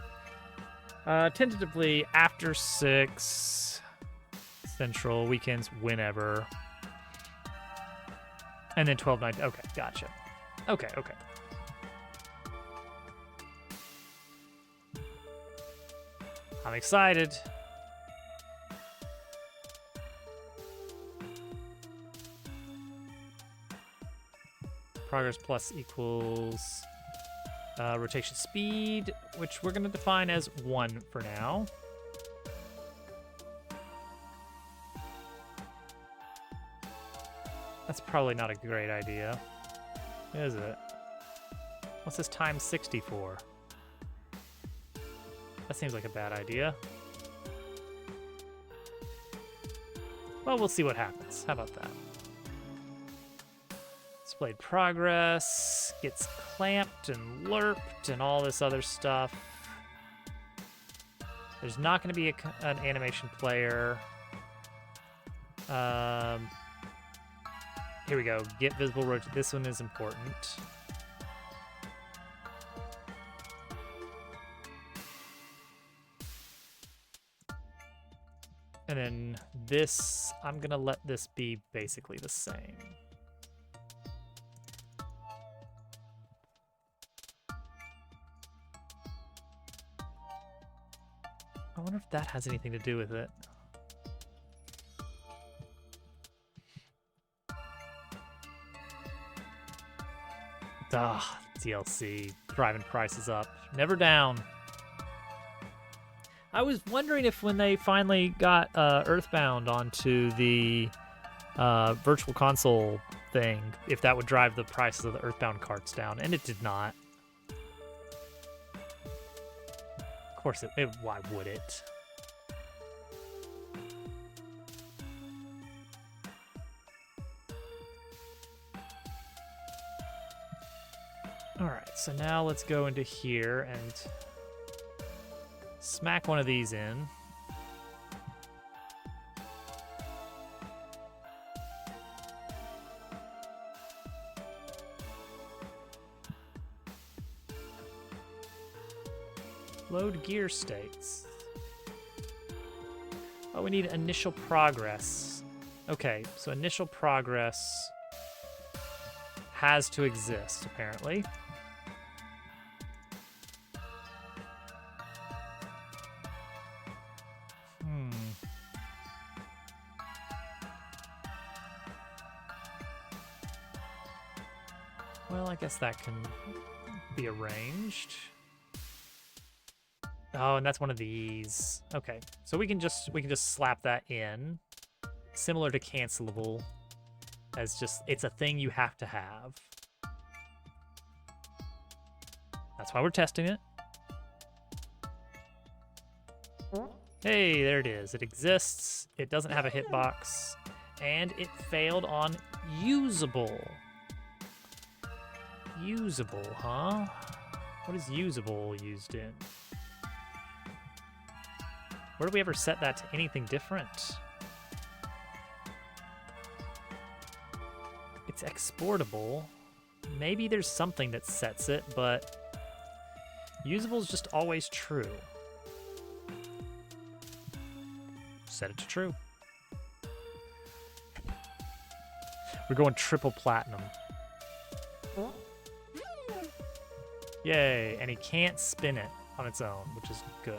Tentatively after 6 central weekends, whenever. And then 12/9. Okay, gotcha. Okay. I'm excited. Progress plus equals rotation speed, which we're going to define as 1 for now. That's probably not a great idea, is it? What's this times 60 for? That seems like a bad idea. Well, we'll see what happens. How about that? Displayed progress, gets clamped and lerped and all this other stuff. There's not going to be an animation player. Here we go. Get visible rotate. This one is important. And then this, I'm going to let this be basically the same. I wonder if that has anything to do with it. DLC. Driving prices up. Never down. I was wondering if when they finally got Earthbound onto the Virtual Console thing, if that would drive the prices of the Earthbound carts down, and it did not. Of course, why would it? All right, so now let's go into here and smack one of these in. Load gear states. Oh, we need initial progress. Okay, so initial progress has to exist, apparently. Well, I guess that can be arranged. Oh, and that's one of these. Okay, so we can just slap that in, similar to cancelable, as just it's a thing you have to have. That's why we're testing it. Hey, there it is. It exists. It doesn't have a hitbox, and it failed on usable. Usable, huh? What is usable used in? Where do we ever set that to anything different? It's exportable. Maybe there's something that sets it, but usable is just always true. Set it to true. We're going triple platinum. Yay, and he can't spin it on its own, which is good.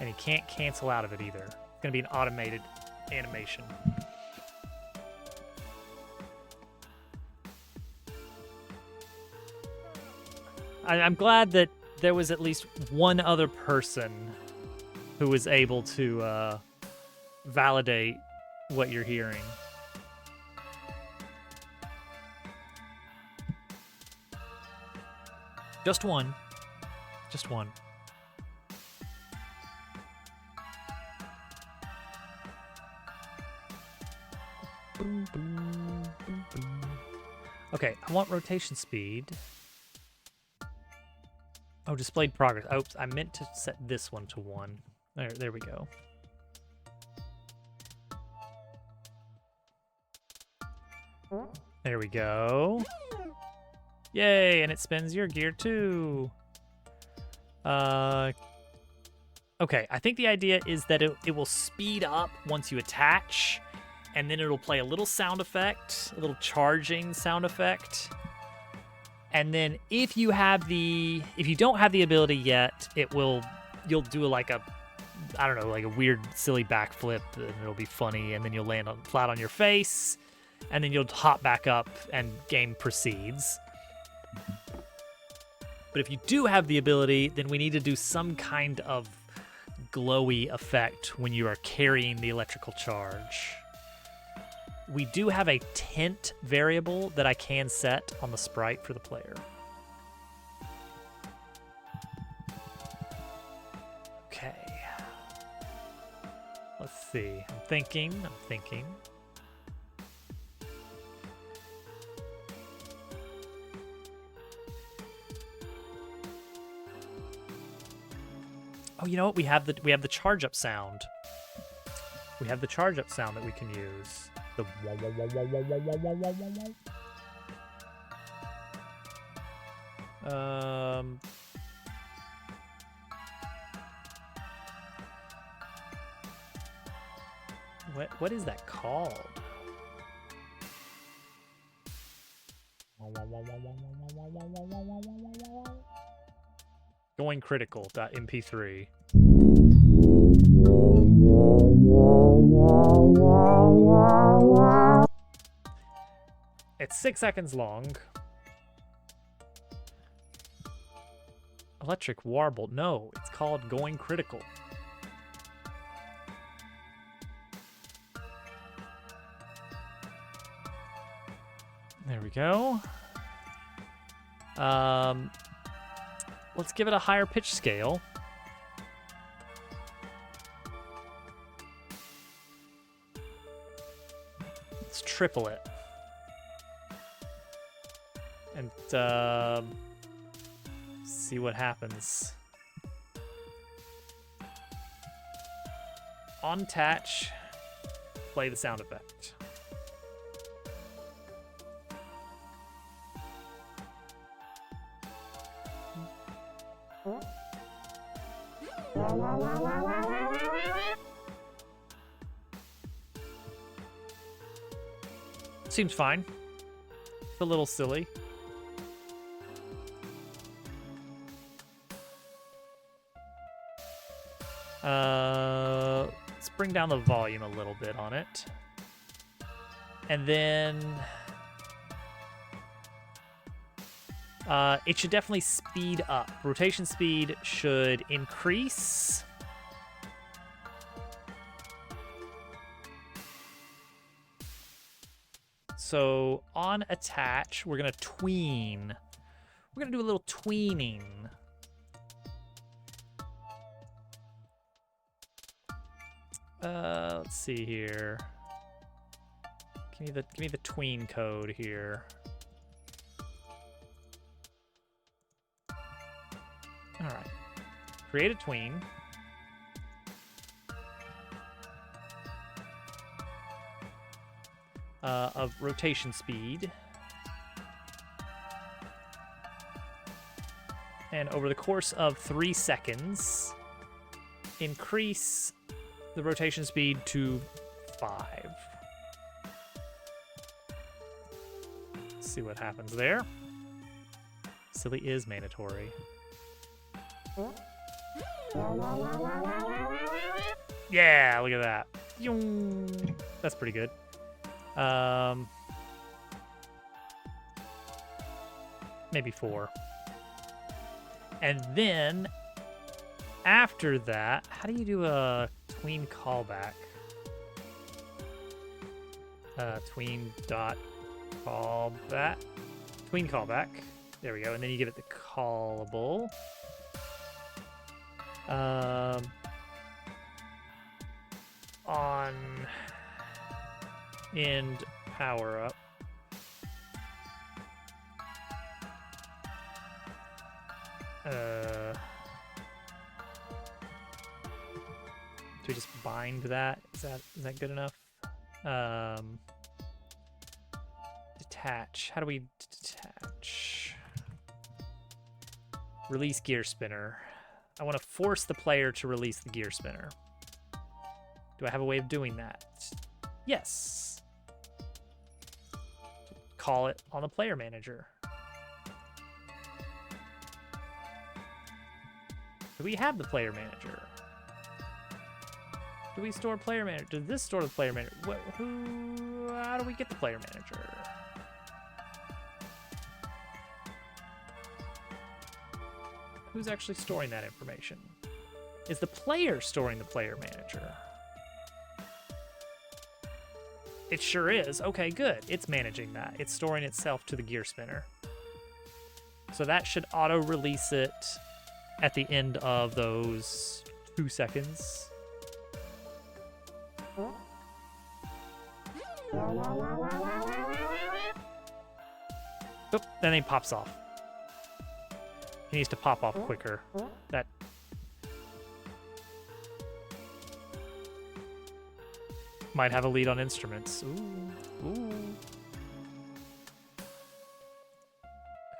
And he can't cancel out of it either. It's going to be an automated animation. I'm glad that there was at least one other person who was able to validate what you're hearing. Just one. Just one. Okay, I want rotation speed. Oh, displayed progress. Oops, I meant to set this one to 1. There we go. There we go. Yay, and it spins your gear too. Okay, I think the idea is that it will speed up once you attach, and then it'll play a little sound effect, a little charging sound effect. And then if you don't have the ability yet, you'll do like a weird silly backflip, and it'll be funny, and then you'll land flat on your face, and then you'll hop back up and game proceeds. But if you do have the ability, then we need to do some kind of glowy effect when you are carrying the electrical charge. We do have a tint variable that I can set on the sprite for the player. Okay. Let's see. I'm thinking. Oh, you know what? We have the charge up sound. We have the charge up sound that we can use. The what is that called? Going critical.mp3. It's 6 seconds long. Electric warble. No, it's called Going Critical. There we go. Let's give it a higher pitch scale. Let's triple it. And see what happens. On attach, play the sound effect. Seems fine. It's a little silly. Let's bring down the volume a little bit on it. And then it should definitely speed up. Rotation speed should increase. So on attach, we're gonna tween. We're gonna do a little tweening. Let's see here. Give me the tween code here. All right. Create a tween. Of rotation speed. And over the course of 3 seconds, increase the rotation speed to 5. Let's see what happens there. Silly is mandatory. Yeah, look at that. That's pretty good. Maybe 4. And then after that, how do you do a tween callback? Tween dot callback. Tween callback. There we go. And then you give it the callable. On end power up. Do we just bind that? Is that good enough? Detach. How do we detach? Release gear spinner. I want to force the player to release the gear spinner. Do I have a way of doing that? Yes. Call it on the player manager. Do we have the player manager? Do we store player manager? Does this store the player manager? How do we get the player manager? Who's actually storing that information? Is the player storing the player manager? It sure is. Okay, good. It's managing that. It's storing itself to the gear spinner. So that should auto-release it at the end of those 2 seconds. Oop, then he pops off. He needs to pop off quicker. That might have a lead on instruments. Ooh. Okay,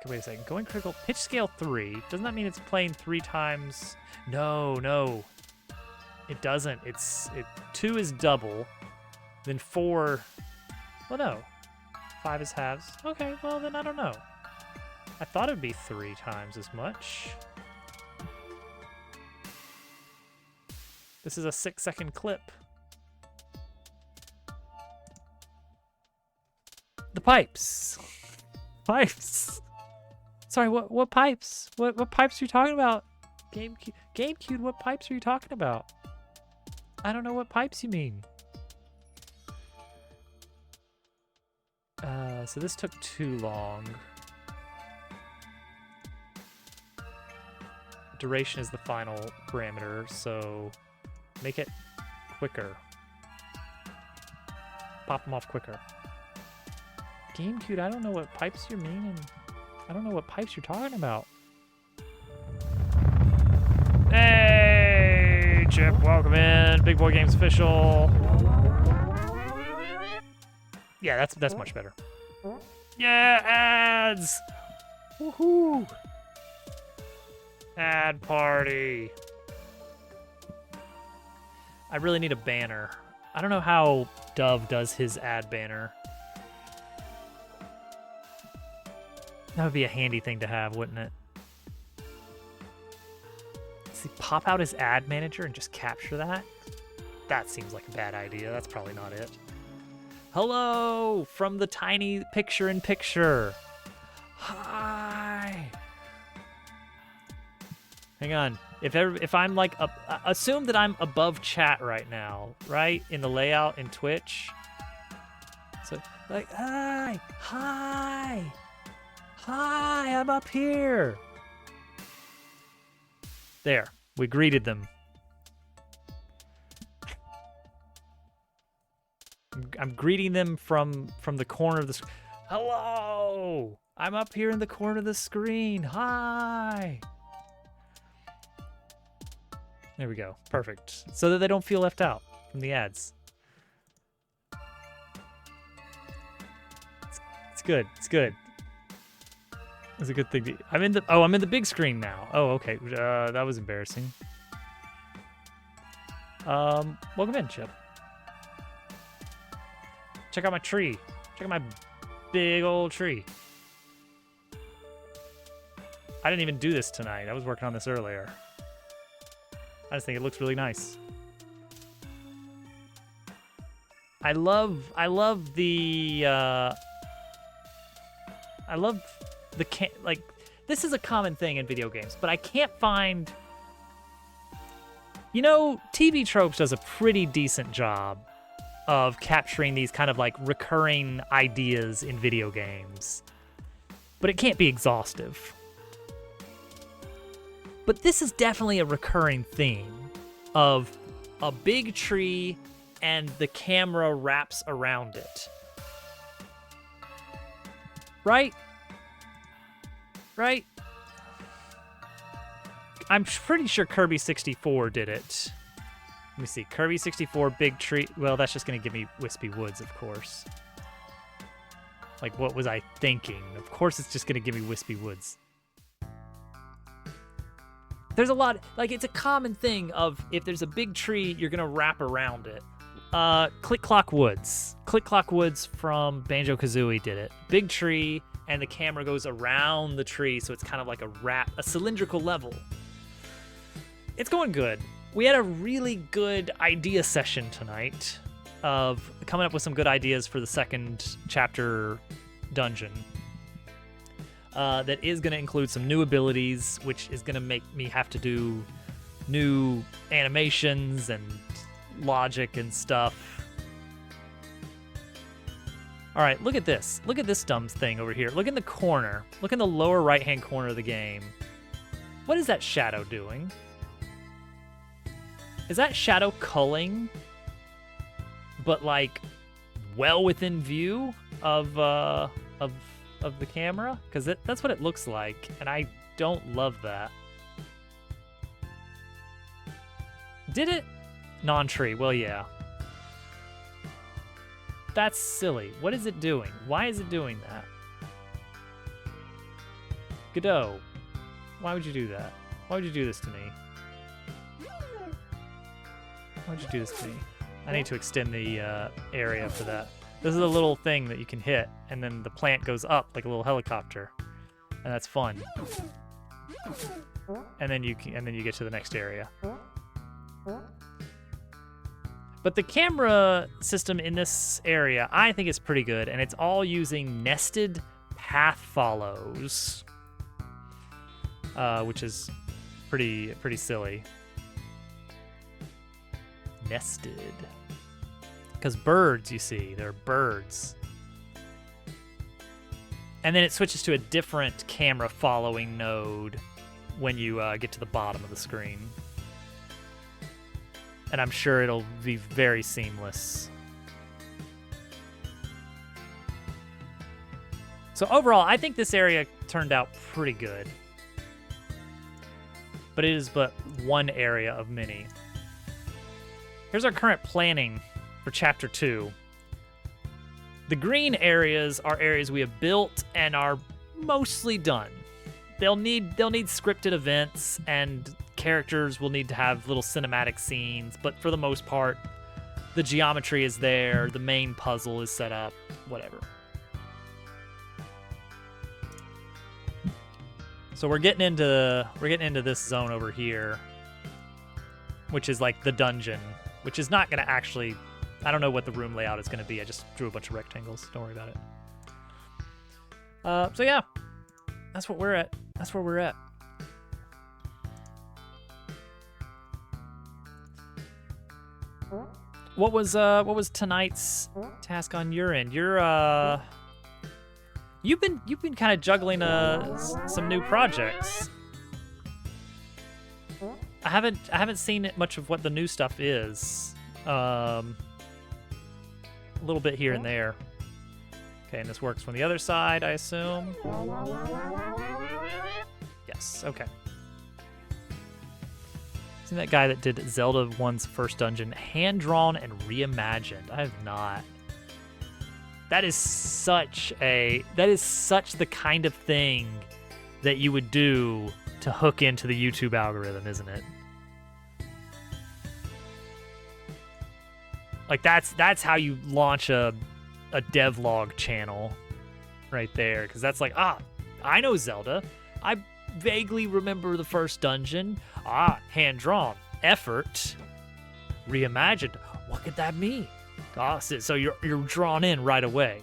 wait a second. Going critical. Pitch scale 3. Doesn't that mean it's playing 3 times? No. It doesn't. 2 is double. Then 4. Well, no. 5 is halves. Okay, well, then I don't know. I thought it would be 3 times as much. This is a 6-second clip. The pipes. Pipes. Sorry, what pipes? What pipes are you talking about? GameCube, what pipes are you talking about? I don't know what pipes you mean. So this took too long. Duration is the final parameter, so make it quicker. Pop them off quicker. GameCube, I don't know what pipes you're meaning. I don't know what pipes you're talking about. Hey, Chip, welcome in. Big Boy Games official. Yeah, that's much better. Yeah, ads! Woohoo! Ad party. I really need a banner. I don't know how Dove does his ad banner. That would be a handy thing to have, wouldn't it? Does he pop out his ad manager and just capture that? That seems like a bad idea. That's probably not it. Hello from the tiny picture-in-picture. Hi. Hang on. If I'm like assume that I'm above chat right now, right? In the layout in Twitch. So like hi, I'm up here. There, we greeted them. I'm greeting them from the corner of the screen. Hello, I'm up here in the corner of the screen. Hi. There we go. Perfect. So that they don't feel left out from the ads. It's good. It's good. It's a good thing. I'm in the big screen now. Oh, okay. That was embarrassing. Welcome in, Chip. Check out my tree. Check out my big old tree. I didn't even do this tonight. I was working on this earlier. I just think it looks really nice. I love the like this is a common thing in video games, but I can't find, you know, TV Tropes does a pretty decent job of capturing these kind of like recurring ideas in video games, but it can't be exhaustive. But this is definitely a recurring theme of a big tree and the camera wraps around it. Right? Right? I'm pretty sure Kirby 64 did it. Let me see. Kirby 64, big tree. Well, that's just going to give me Wispy Woods, of course. Like, what was I thinking? Of course it's just going to give me Wispy Woods. There's a lot, like, it's a common thing of if there's a big tree, you're going to wrap around it. Click Clock Woods. Click Clock Woods from Banjo-Kazooie did it. Big tree, and the camera goes around the tree, so it's kind of like a cylindrical level. It's going good. We had a really good idea session tonight of coming up with some good ideas for the second chapter dungeon. That is going to include some new abilities, which is going to make me have to do new animations and logic and stuff. All right, look at this. Look at this dumb thing over here. Look in the corner. Look in the lower right-hand corner of the game. What is that shadow doing? Is that shadow culling, but like well within view of the camera? Because that's what it looks like, and I don't love that. Did it? Non-tree. Well, yeah. That's silly. What is it doing? Why is it doing that? Godot, why would you do that? Why would you do this to me? Why would you do this to me? I need to extend the area for that. This is a little thing that you can hit, and then the plant goes up like a little helicopter, and that's fun. And then you get to the next area. But the camera system in this area, I think is pretty good, and it's all using nested path follows, which is pretty silly. Nested. Because birds, you see, they're birds. And then it switches to a different camera following node when you get to the bottom of the screen. And I'm sure it'll be very seamless. So overall, I think this area turned out pretty good. But it is but one area of many. Here's our current planning for Chapter 2. The green areas are areas we have built and are mostly done. They'll need scripted events, and characters will need to have little cinematic scenes, but for the most part, the geometry is there, the main puzzle is set up, whatever. So we're getting into this zone over here, which is like the dungeon, which is not going to actually, I don't know what the room layout is going to be. I just drew a bunch of rectangles. Don't worry about it. So yeah, that's what we're at. That's where we're at. What was tonight's task on your end? You've been kind of juggling some new projects. I haven't seen much of what the new stuff is. A little bit here and there. Okay, and this works from the other side, I assume. Yes. Okay. Seen that guy that did Zelda 1's first dungeon, hand drawn and reimagined. I have not. That is such the kind of thing that you would do to hook into the YouTube algorithm, isn't it? Like that's how you launch a devlog channel right there, because that's like, I know Zelda. I vaguely remember the first dungeon. Hand drawn, effort, reimagined. What could that mean? So you're drawn in right away.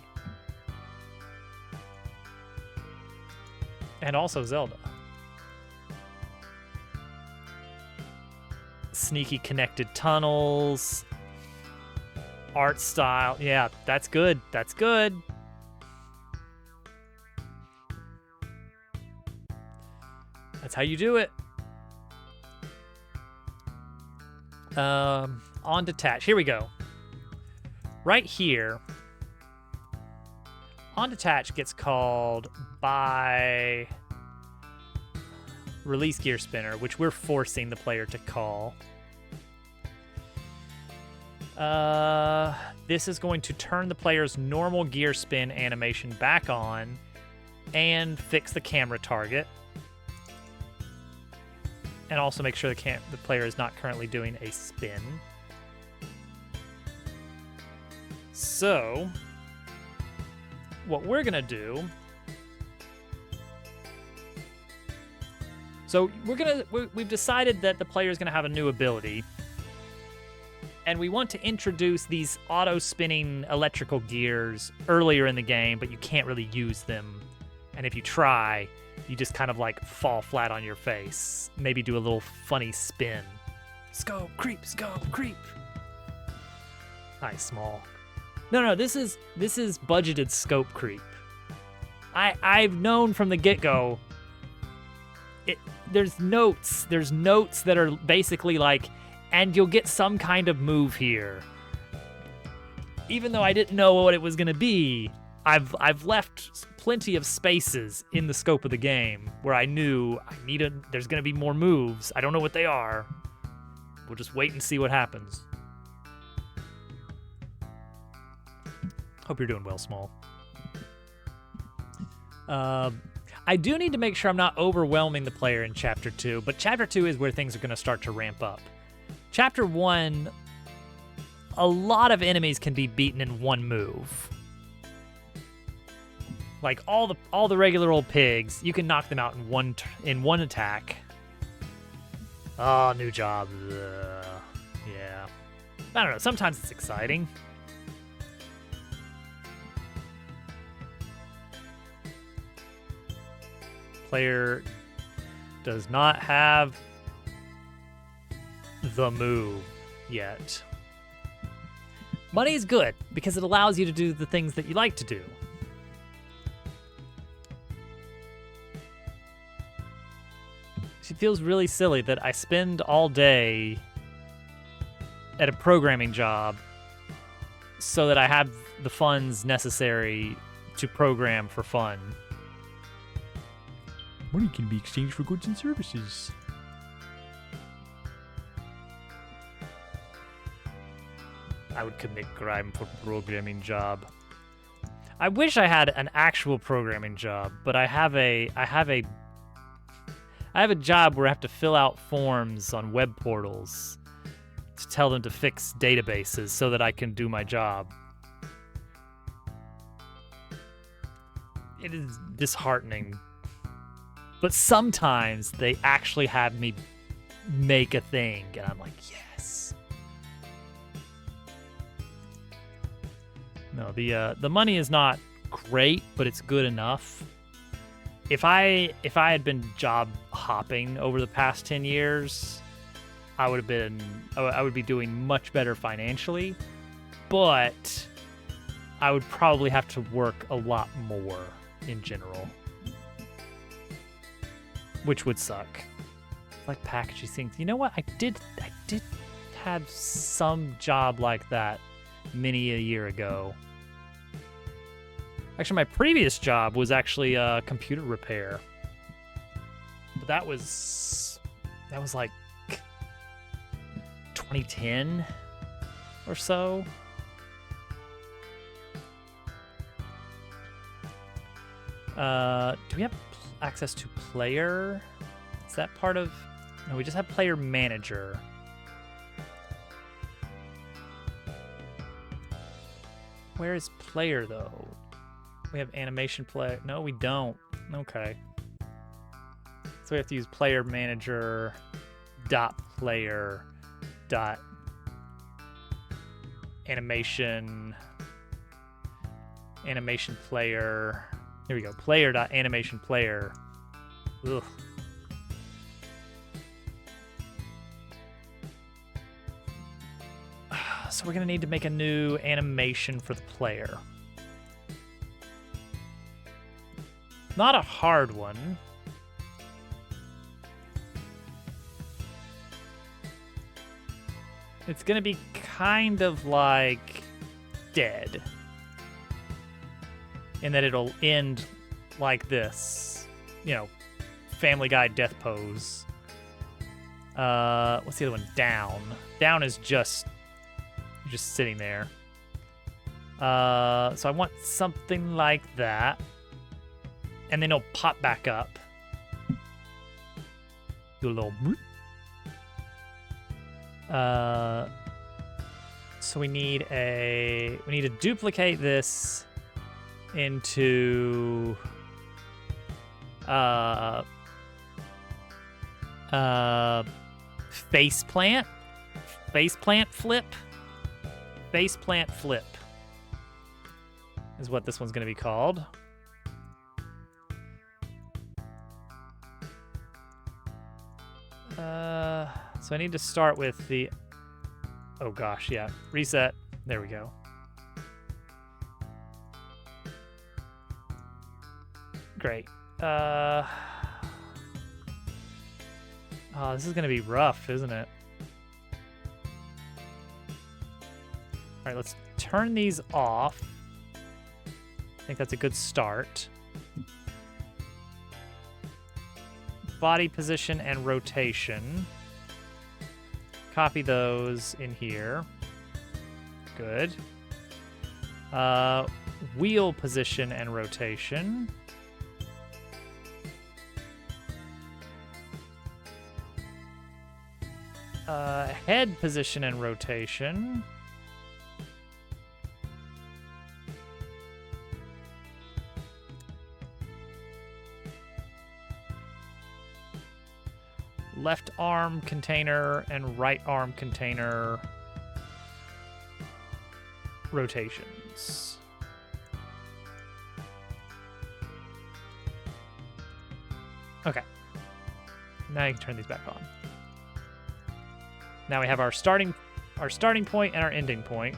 And also Zelda. Sneaky connected tunnels. Art style. Yeah, that's good. That's good. That's how you do it. On detach. Here we go. Right here, on detach gets called by release gear spinner, which we're forcing the player to call. This is going to turn the player's normal gear spin animation back on and fix the camera target. And also make sure the player is not currently doing a spin. So, what we're gonna do... So, we've decided that the player is gonna have a new ability. And we want to introduce these auto-spinning electrical gears earlier in the game, but you can't really use them. And if you try, you just kind of like fall flat on your face. Maybe do a little funny spin. Scope, creep, scope, creep. Nice, small. No, this is budgeted scope creep. I've known from the get-go. There's notes that are basically like, and you'll get some kind of move here. Even though I didn't know what it was gonna be, I've left plenty of spaces in the scope of the game where I knew there's gonna be more moves. I don't know what they are. We'll just wait and see what happens. Hope you're doing well, Small. I do need to make sure I'm not overwhelming the player in Chapter 2, but Chapter 2 is where things are going to start to ramp up. Chapter 1, a lot of enemies can be beaten in one move. Like all the regular old pigs, you can knock them out in one attack. Oh, new job. Ugh. Yeah. I don't know. Sometimes it's exciting. Player does not have the move yet. Money is good because it allows you to do the things that you like to do. feels really silly that I spend all day at a programming job so that I have the funds necessary to program for fun. Money can be exchanged for goods and services. I would commit crime for a programming job. I wish I had an actual programming job, but I have a job where I have to fill out forms on web portals to tell them to fix databases so that I can do my job. It is disheartening. But sometimes they actually have me make a thing, and I'm like, yes. No, the money is not great, but it's good enough. If I had been job hopping over the past 10 years, I would be doing much better financially, but I would probably have to work a lot more in general, which would suck. Like packaging things. You know what? I did have some job like that many a year ago. Actually, my previous job was actually computer repair. But that was like 2010 or so. Do we have access to player? Is that part of... No, we just have player manager. Where is player, though? We have animation play. No, we don't. Okay. So we have to use player manager dot player dot animation player. Here we go. Player dot animation player. Ugh. So we're gonna need to make a new animation for the player. Not a hard one. It's gonna be kind of like Dead, in that it'll end like this. You know, Family Guy death pose. What's the other one? Down. Down is just sitting there. So I want something like that. And then it'll pop back up. Do a little... So we need to duplicate this into faceplant flip. Faceplant flip is what this one's going to be called. So I need to start with the... Oh gosh, yeah. Reset. There we go. Great. Oh, this is going to be rough, isn't it? All right, let's turn these off. I think that's a good start. Body position and rotation. Copy those in here. Good. Wheel position and rotation. Head position and rotation. Left arm container and right arm container rotations. Okay. Now you can turn these back on. Now we have our starting point and our ending point.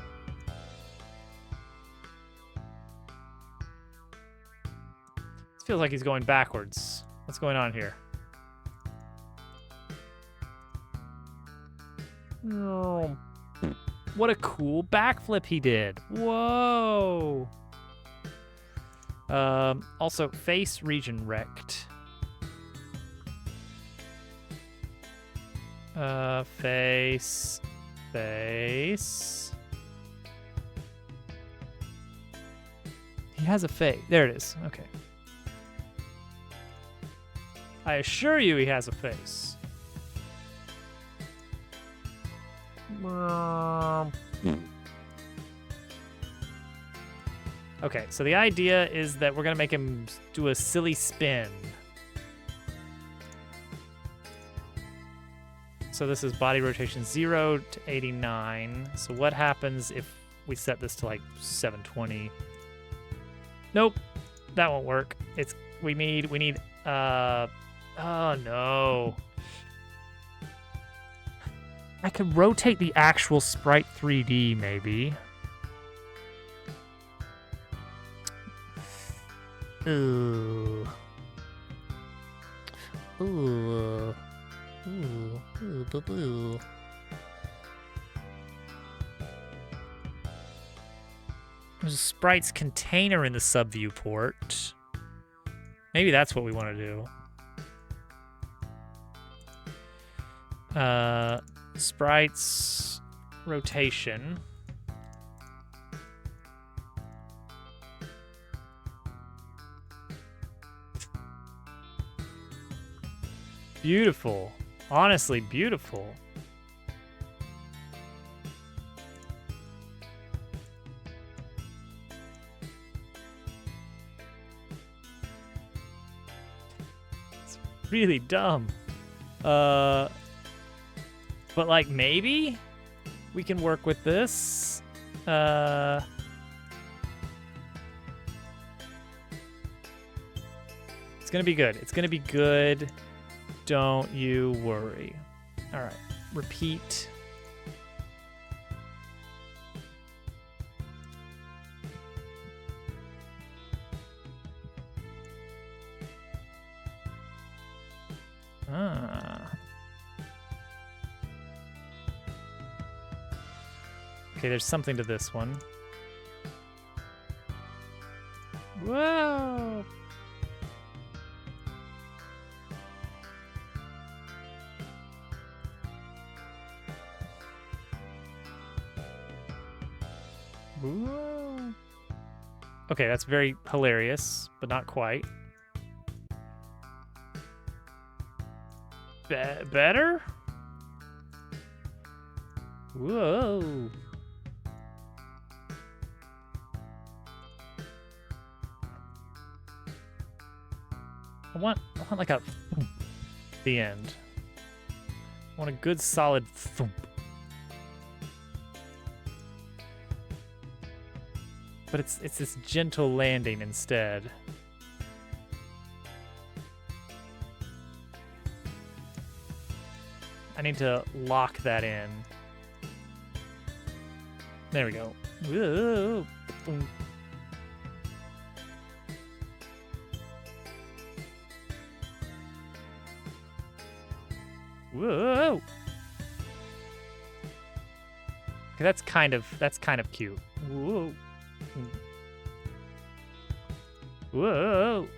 This feels like he's going backwards. What's going on here? Oh. What a cool backflip he did. Whoa. Also, face region wrecked. Face. He has a face. There it is. Okay. I assure you he has a face. Okay, so the idea is that we're gonna make him do a silly spin. So this is body rotation 0 to 89. So what happens if we set this to like 720? Nope, that won't work. We need oh no. I could rotate the actual Sprite 3D maybe. Ooh. Ooh. Boo. There's a Sprite's container in the sub viewport. Maybe that's what we want to do. Sprite's rotation. Beautiful. Honestly, beautiful. It's really dumb. But like maybe we can work with this. It's gonna be good. It's gonna be good. Don't you worry. All right, repeat. Okay, there's something to this one. Whoa! Whoa. Okay, that's very hilarious, but not quite. Better? Whoa. I want like a thump at the end. I want a good solid thump. But it's this gentle landing instead. I need to lock that in. There we go. Whoa. Boom. Whoa. Okay, that's kind of cute. Whoa. Whoa.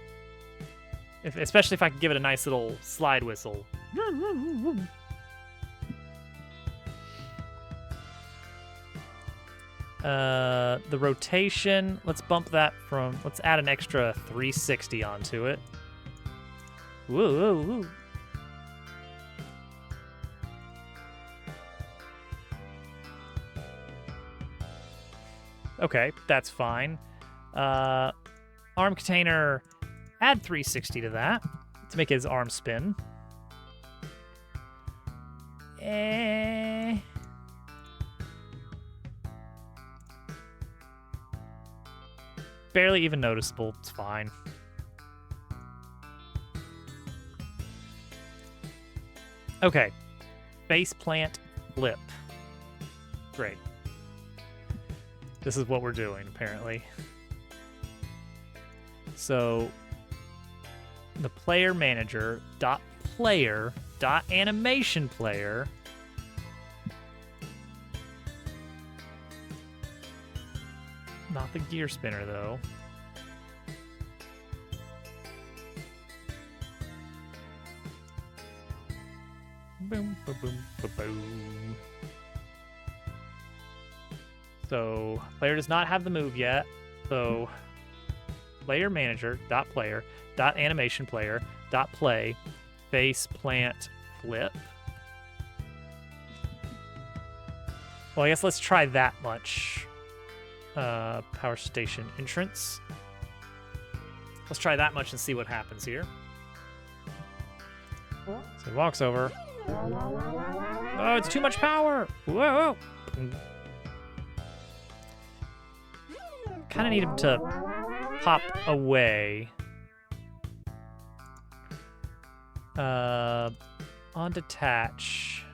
Especially if I can give it a nice little slide whistle. The rotation, let's add an extra 360 onto it. Whoa. Okay, that's fine. Arm container, add 360 to that to make his arm spin. Barely even noticeable, it's fine. Okay, face plant flip. Great. This is what we're doing, apparently. So, the player manager dot player dot animation player Not the gear spinner, though. Boom, boom, boom, boom, boom. So, player does not have the move yet. So, player manager dot player dot animation player dot play face plant flip. Well, I guess let's try that much. Power station entrance. Let's try that much and see what happens here. So he walks over. Oh, it's too much power! Whoa! Kind of need him to pop away. On detach.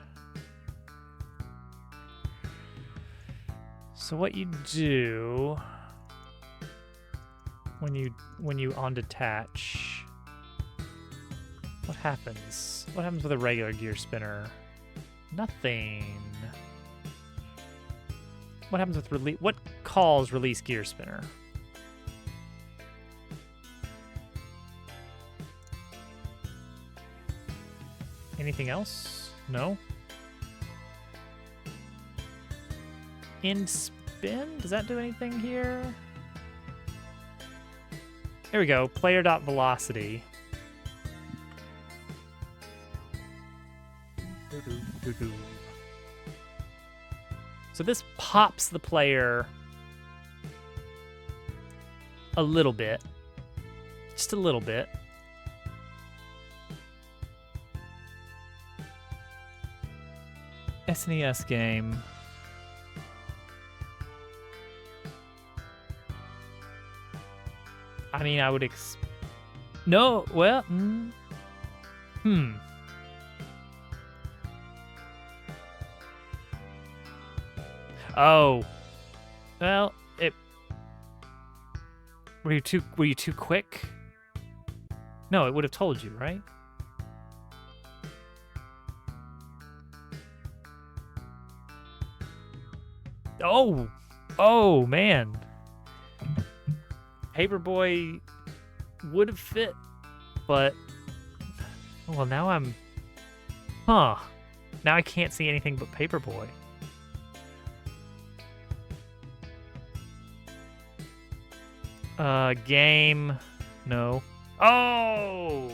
So what you do when you on detach? What happens? What happens with a regular gear spinner? Nothing. What happens with release? What calls release gear spinner? Anything else? No? End spin? Does that do anything here? There we go. Player.velocity. So this pops the player a little bit. Just a little bit. SNES game. I mean, I would no, well, Oh. Well, were you too quick? No, it would have told you, right? Oh man. Paperboy would have fit, but well, now now I can't see anything but Paperboy. Game, no. Oh,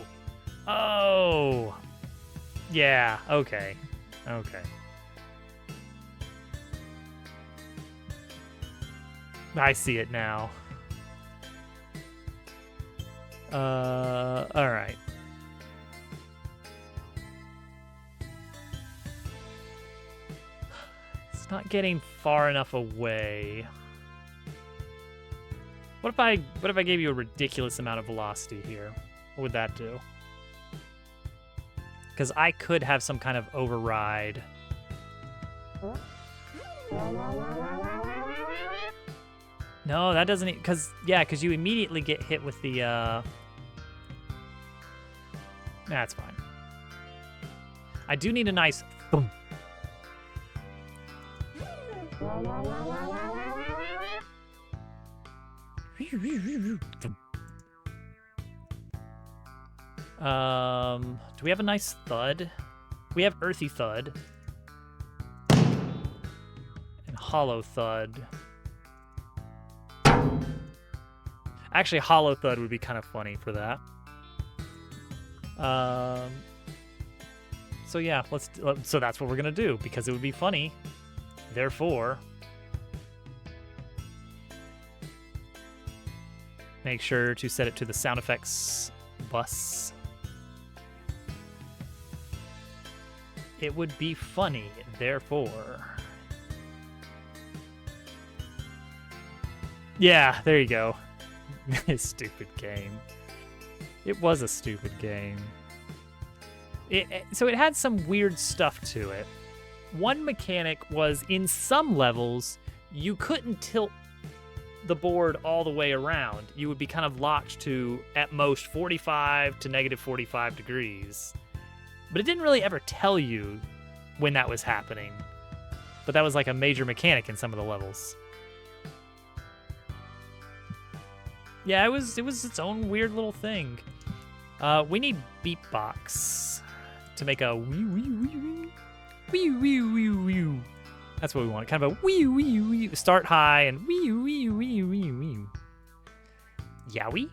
yeah. Okay. I see it now. All right. It's not getting far enough away. What if I gave you a ridiculous amount of velocity here? What would that do? Because I could have some kind of override. No, that doesn't, because you immediately get hit with the, That's fine. I do need a nice boom. Do we have a nice thud? We have earthy thud. And hollow thud. Actually, hollow thud would be kind of funny for that. So yeah, so that's what we're gonna do because it would be funny. Therefore, make sure to set it to the sound effects bus. It would be funny, therefore. Yeah, there you go. Stupid game. It was a stupid game. So it had some weird stuff to it. One mechanic was, in some levels, you couldn't tilt the board all the way around. You would be kind of locked to, at most, 45 to negative 45 degrees. But it didn't really ever tell you when that was happening. But that was like a major mechanic in some of the levels. Yeah, it was its own weird little thing. We need beatbox to make a wee wee wee wee wee wee wee wee. That's what we want. Kind of a wee wee wee. Start high and wee wee wee wee wee. Yowie.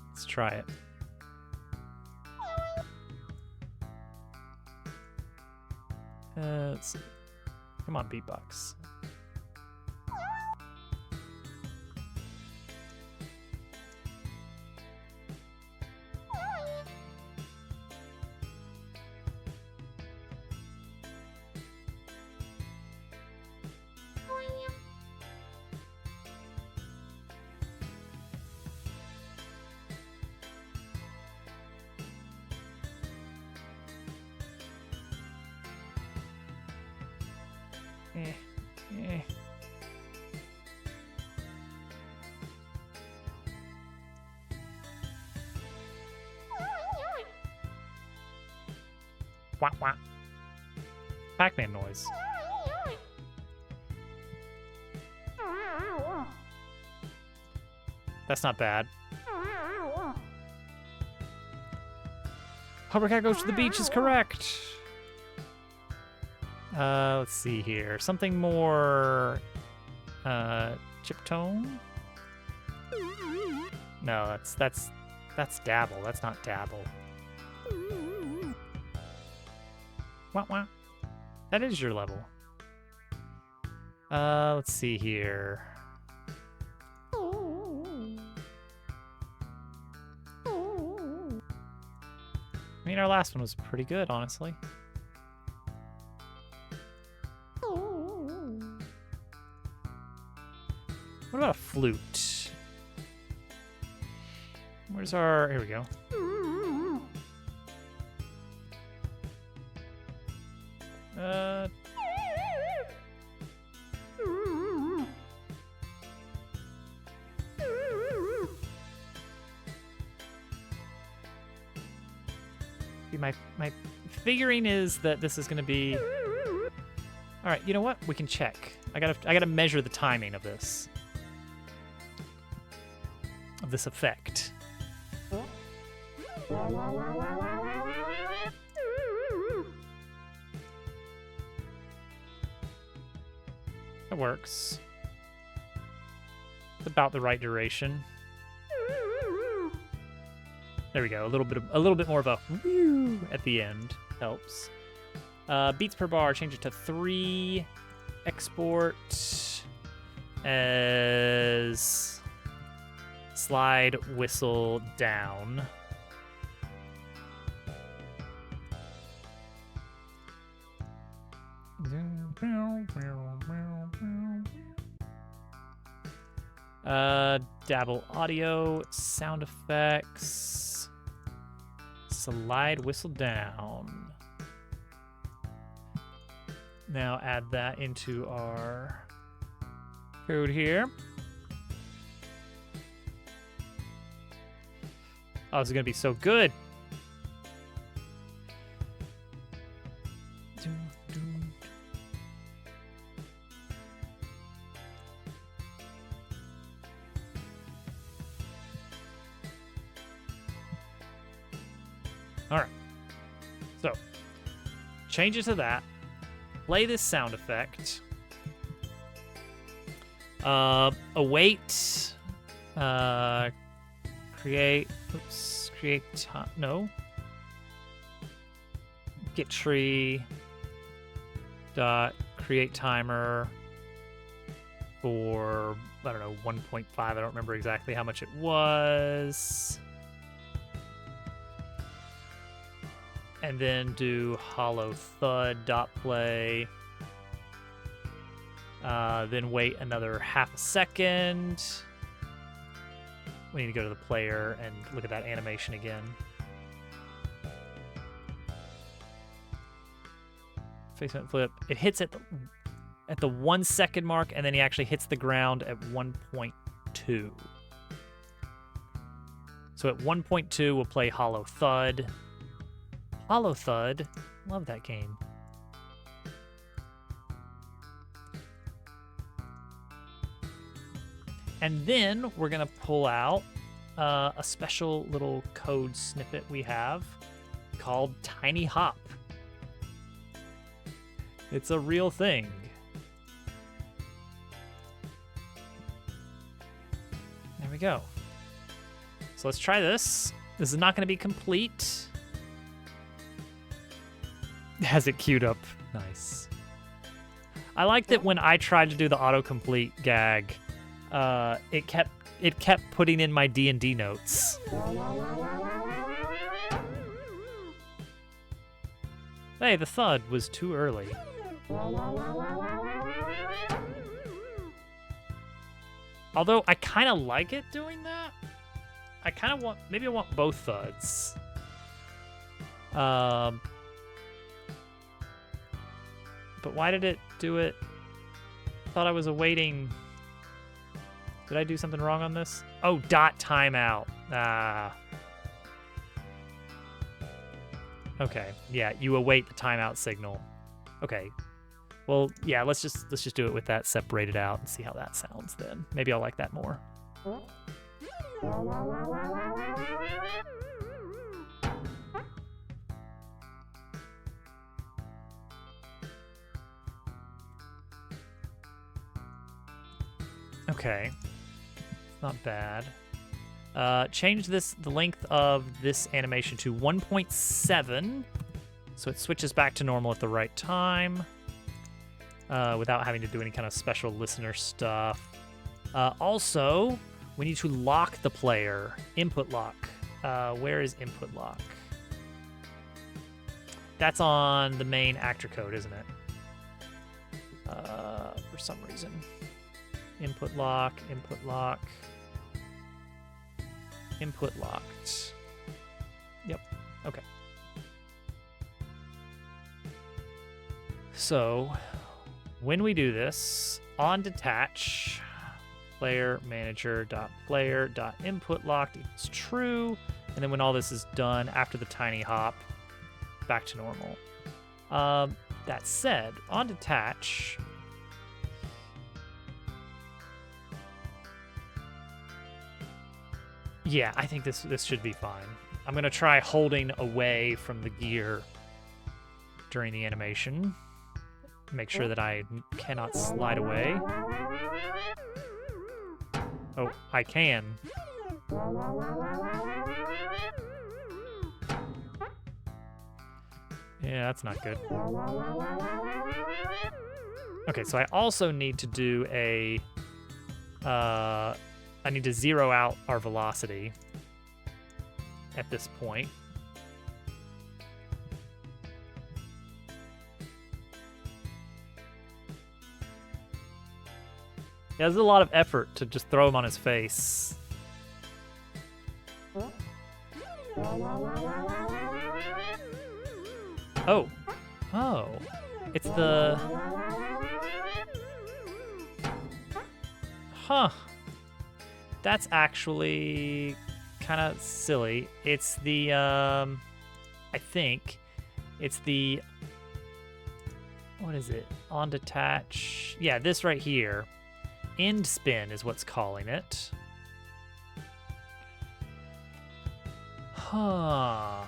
Let's try it. Let's see. Come on, beatbox. Eh. Wah, wah. Pac-Man noise. That's not bad. Hovercat goes to the beach is correct. Let's see here. Something more chip tone? No, that's dabble. That's not dabble. Wah wah. That is your level. Let's see here. I mean, our last one was pretty good, honestly. What about a flute? Where's our... Here we go. My figuring is that this is going to be... All right, you know what? We can check. I gotta measure the timing of this. Of this effect. That works. It's about the right duration. There we go. A little bit more of a woo at the end helps. Beats per bar, change it to 3. Export as slide whistle down. Dabble audio, sound effects, slide whistle down. Now add that into our code here. Oh, this is gonna be so good. All right. So, change it to that. Play this sound effect. Await. Create. Oops. Create. No. Get tree. Dot. Create timer. For I don't know 1.5. I don't remember exactly how much it was. And then do hollow thud dot play. Then wait another half a second. We need to go to the player and look at that animation again. Facement flip. It hits at the 1 second mark, and then he actually hits the ground at 1.2. So at 1.2, we'll play hollow thud. Hollow Thud. Love that game. And then we're gonna pull out a special little code snippet we have called Tiny Hop. It's a real thing. There we go. So let's try this. This is not going to be complete. Has it queued up? Nice. I like that when I tried to do the autocomplete gag, it kept putting in my D&D notes. Hey, the thud was too early. Although I kind of like it doing that. I kind of want, maybe I want both thuds. But why did it do it? Thought I was awaiting. Did I do something wrong on this? Oh, dot timeout. Ah. Okay. Yeah, you await the timeout signal. Okay. Well, yeah, let's just do it with that separated out and see how that sounds then. Maybe I'll like that more. Okay. Not bad. Change the length of this animation to 1.7 so it switches back to normal at the right time without having to do any kind of special listener stuff. Also, we need to lock the player. Input lock. Where is input lock? That's on the main actor code, isn't it? For some reason. Input lock, input lock. Input locked. Yep. Okay. So, when we do this, on detach, player manager dot player dot input locked equals true, and then when all this is done after the tiny hop, back to normal. That said, on detach. Yeah, I think this should be fine. I'm gonna try holding away from the gear during the animation. Make sure that I cannot slide away. Oh, I can. Yeah, that's not good. Okay, so I also need to do a... I need to zero out our velocity at this point. Yeah, there's a lot of effort to just throw him on his face. Oh. Oh. It's the... Huh. That's actually kind of silly. It's the, I think, it's the, what is it? On detach. Yeah, this right here. End spin is what's calling it. Huh.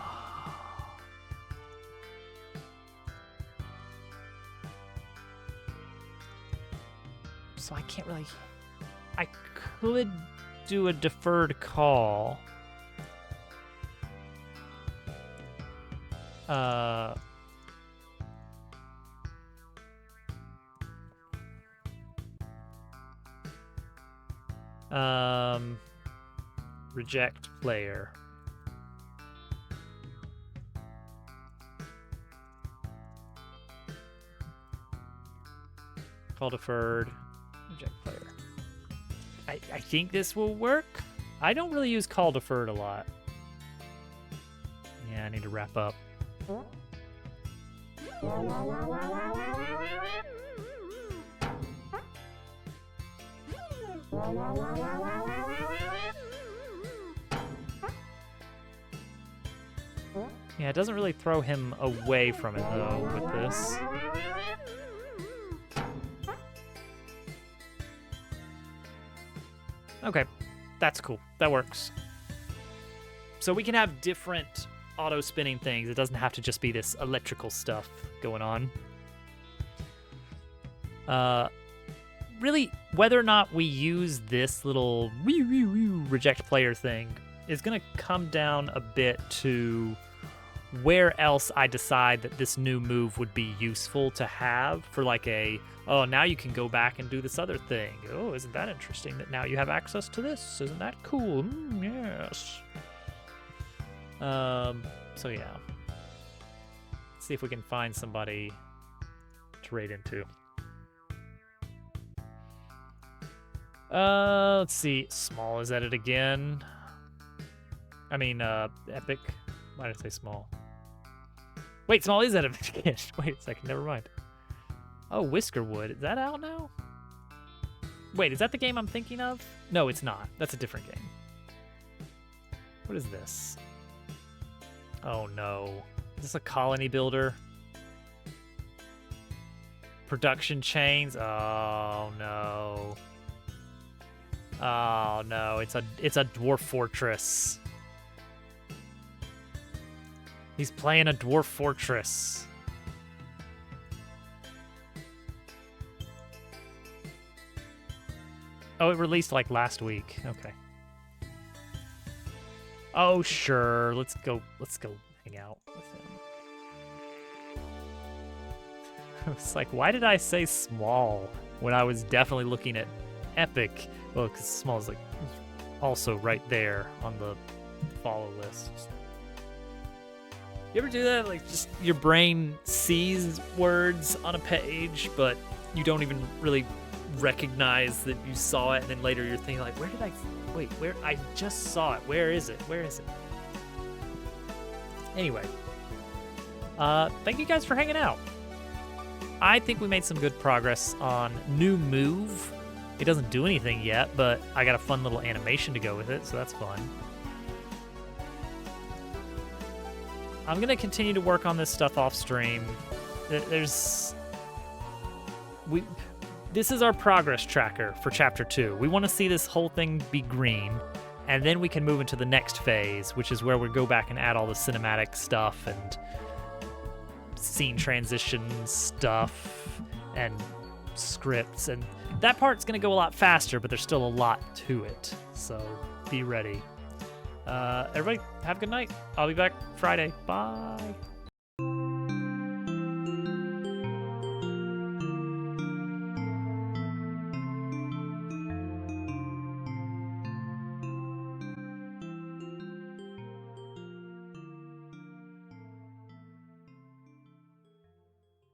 So I can't really, I could do a deferred call. Reject player. Call deferred. Reject player. I think this will work. I don't really use call deferred a lot. Yeah, I need to wrap up. Yeah, it doesn't really throw him away from it, though, with this. Okay, that's cool. That works. So we can have different auto spinning things. It doesn't have to just be this electrical stuff going on. Really, whether or not we use this little reject player thing is going to come down a bit to where else I decide that this new move would be useful to have for like a, oh, now you can go back and do this other thing. Oh, isn't that interesting that now you have access to this? Isn't that cool? Yes. So yeah. Let's see if we can find somebody to raid into. Let's see. Small is at it again. I mean, Epic. Why did I say Small? Wait, Small is at it again. Wait a second, never mind. Oh, Whiskerwood. Is that out now? Wait, is that the game I'm thinking of? No, it's not. That's a different game. What is this? Oh no. Is this a colony builder? Production chains? Oh no. Oh no, it's a dwarf fortress. He's playing a dwarf fortress. Oh, it released like last week. Okay. Oh, sure. Let's go hang out with him. It's like, why did I say Small when I was definitely looking at Epic? Well, because Small is like also right there on the follow list. You ever do that? Like, just your brain sees words on a page, but you don't even really recognize that you saw it, and then later you're thinking like, where? I just saw it. Where is it? Anyway, thank you guys for hanging out. I think we made some good progress on new move. It doesn't do anything yet, but I got a fun little animation to go with it, so that's fun. I'm gonna continue to work on this stuff off stream. This is our progress tracker for Chapter 2. We want to see this whole thing be green, and then we can move into the next phase, which is where we go back and add all the cinematic stuff and scene transition stuff and scripts, and that part's going to go a lot faster, but there's still a lot to it, so be ready. Everybody, have a good night. I'll be back Friday. Bye.